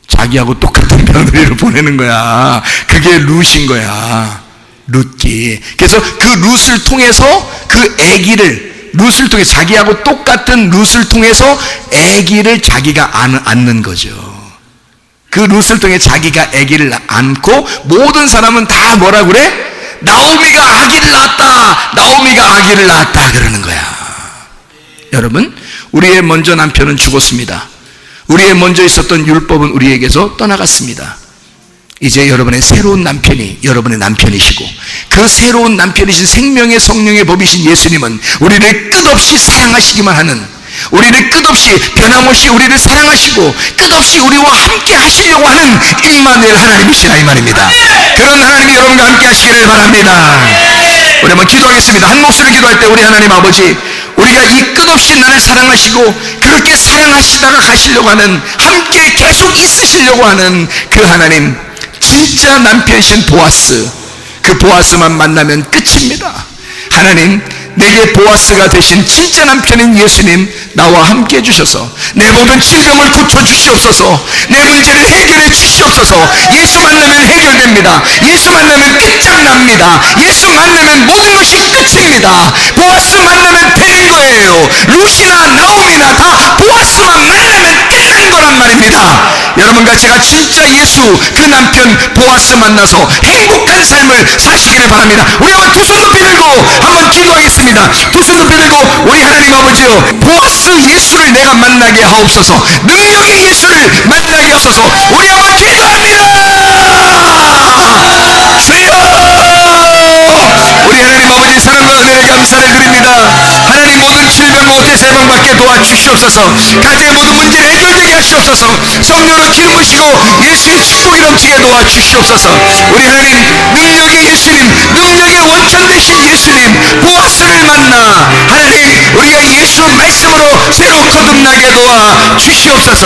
자기하고 똑같은 며느리를 보내는 거야. 그게 룻인 거야. 룻기. 그래서 그 룻을 통해서 그 아기를, 룻을 통해 자기하고 똑같은 룻을 통해서 아기를 자기가 안는 거죠. 그 룻을 통해 자기가 아기를 안고 모든 사람은 다 뭐라 그래? 나오미가 아기를 낳았다. 나오미가 아기를 낳았다 그러는 거야. 여러분, 우리의 먼저 남편은 죽었습니다. 우리의 먼저 있었던 율법은 우리에게서 떠나갔습니다. 이제 여러분의 새로운 남편이 여러분의 남편이시고, 그 새로운 남편이신 생명의 성령의 법이신 예수님은 우리를 끝없이 사랑하시기만 하는, 우리를 끝없이 변함없이 우리를 사랑하시고 끝없이 우리와 함께 하시려고 하는 임마누엘 하나님이시라 이 말입니다. 그런 하나님이 여러분과 함께 하시기를 바랍니다. 우리 한번 기도하겠습니다. 한 목소리로 기도할 때 우리 하나님 아버지, 우리가 이 끝없이 나를 사랑하시고 그렇게 사랑하시다가 가시려고 하는, 함께 계속 있으시려고 하는 그 하나님, 진짜 남편이신 보아스, 그 보아스만 만나면 끝입니다. 하나님, 내게 보아스가 되신 진짜 남편인 예수님, 나와 함께 해주셔서 내 모든 질병을 고쳐주시옵소서. 내 문제를 해결해 주시옵소서. 예수 만나면 해결됩니다. 예수 만나면 끝장납니다. 예수 만나면 모든 것이 끝입니다. 보아스 만나면 되는 거예요. 룻이나 나오미나 다 보아스만 만나면 끝난 거란 말입니다. 여러분과 제가 진짜 예수, 그 남편 보아스 만나서 행복한 삶을 사시기를 바랍니다. 우리 한번 두 손 높이 들고 한번 기도하겠습니다. 두 손 높이 들고, 우리 하나님 아버지요, 보아스 예수를 내가 만나게 하옵소서. 능력의 예수를 만나게 하옵소서. 우리 한번 기도합니다. 주여, 우리 하나님 아버지 사랑과 은혜를 감사를 드립니다. 하나님, 모든 질병 모태에서 해방받게 도와주시옵소서. 가정의 모든 문제를 해결되게 하시옵소서. 성령으로 기름 부으시고 예수의 축복이 넘치게 도와주시옵소서. 우리 하나님, 능력의 예수님, 능력의 원천 되신 예수님 보아스를 만나 하나님, 우리가 예수 말씀으로 새로 거듭나게 도와주시옵소서.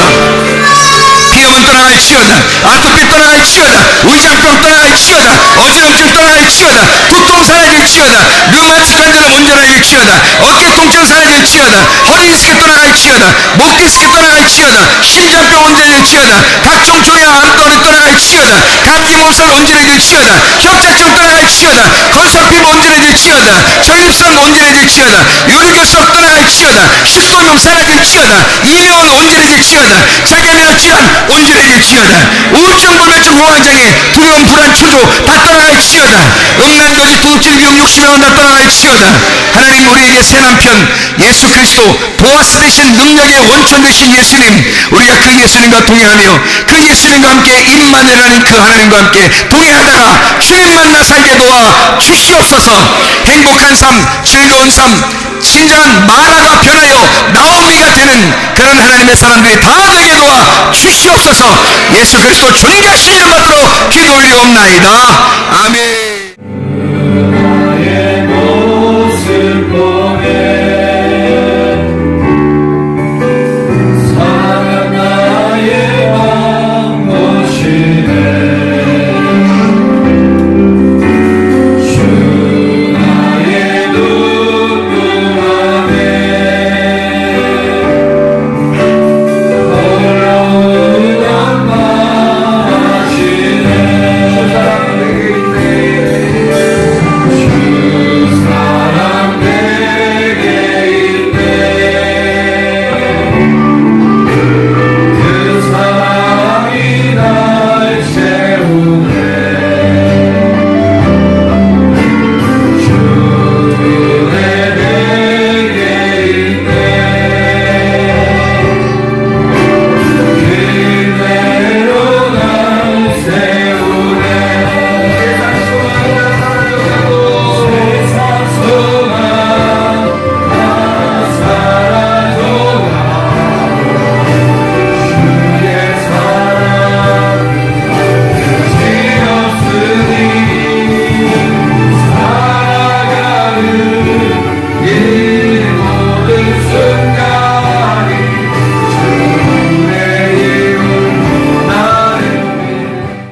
비염은 떠나갈지어다. 아토피 떠나갈지어다. 위장병 떠나갈지어다. 어지럼증 떠나갈지어다. 두통 사라질지어다. 류마티스 관절염 온전하질지어다. 어깨 통증 사라질지어다. 허리 디스크 떠나갈지어다. 목 디스크 떠나갈지어다. 심장병 온전해질지어다. 각종 종양 암 떠나갈지어다. 감기 몸살 온전해질지어다. 협착증 떠나갈지어다. 건설피부 온전해질지어다. 전립선 온전해질지어다. 요류결석 떠나갈지어다. 식도염 사라질지어다. 이명은 온전해질지어다. 자기의 질환 온전해질지어다. 우울증, 불면증, 공황장애, 두려움, 불안, 초조 다 떠나갈지어다. 음란거짓, 도둑질, 미움, 욕심이란 다 떠나갈지어다. 하나님, 우리에게 새 남편 예수 그리스도 보아스 되신 능력의 원천 되신 예수님, 우리가 그 예수님과 동행하며 그 예수님과 함께 임마누엘이라는 그 하나님과 함께 동행하다가 주님 만나 살게 도와 주시옵소서. 행복한 삶, 즐거운 삶, 진정한 마라가 변하여 나오미가 되는 그런 하나님의 사람들이 다 되게 도와 주시옵소서. 예수 그리스도 존귀하신 이름으로 기도 올리옵나이다. 아멘.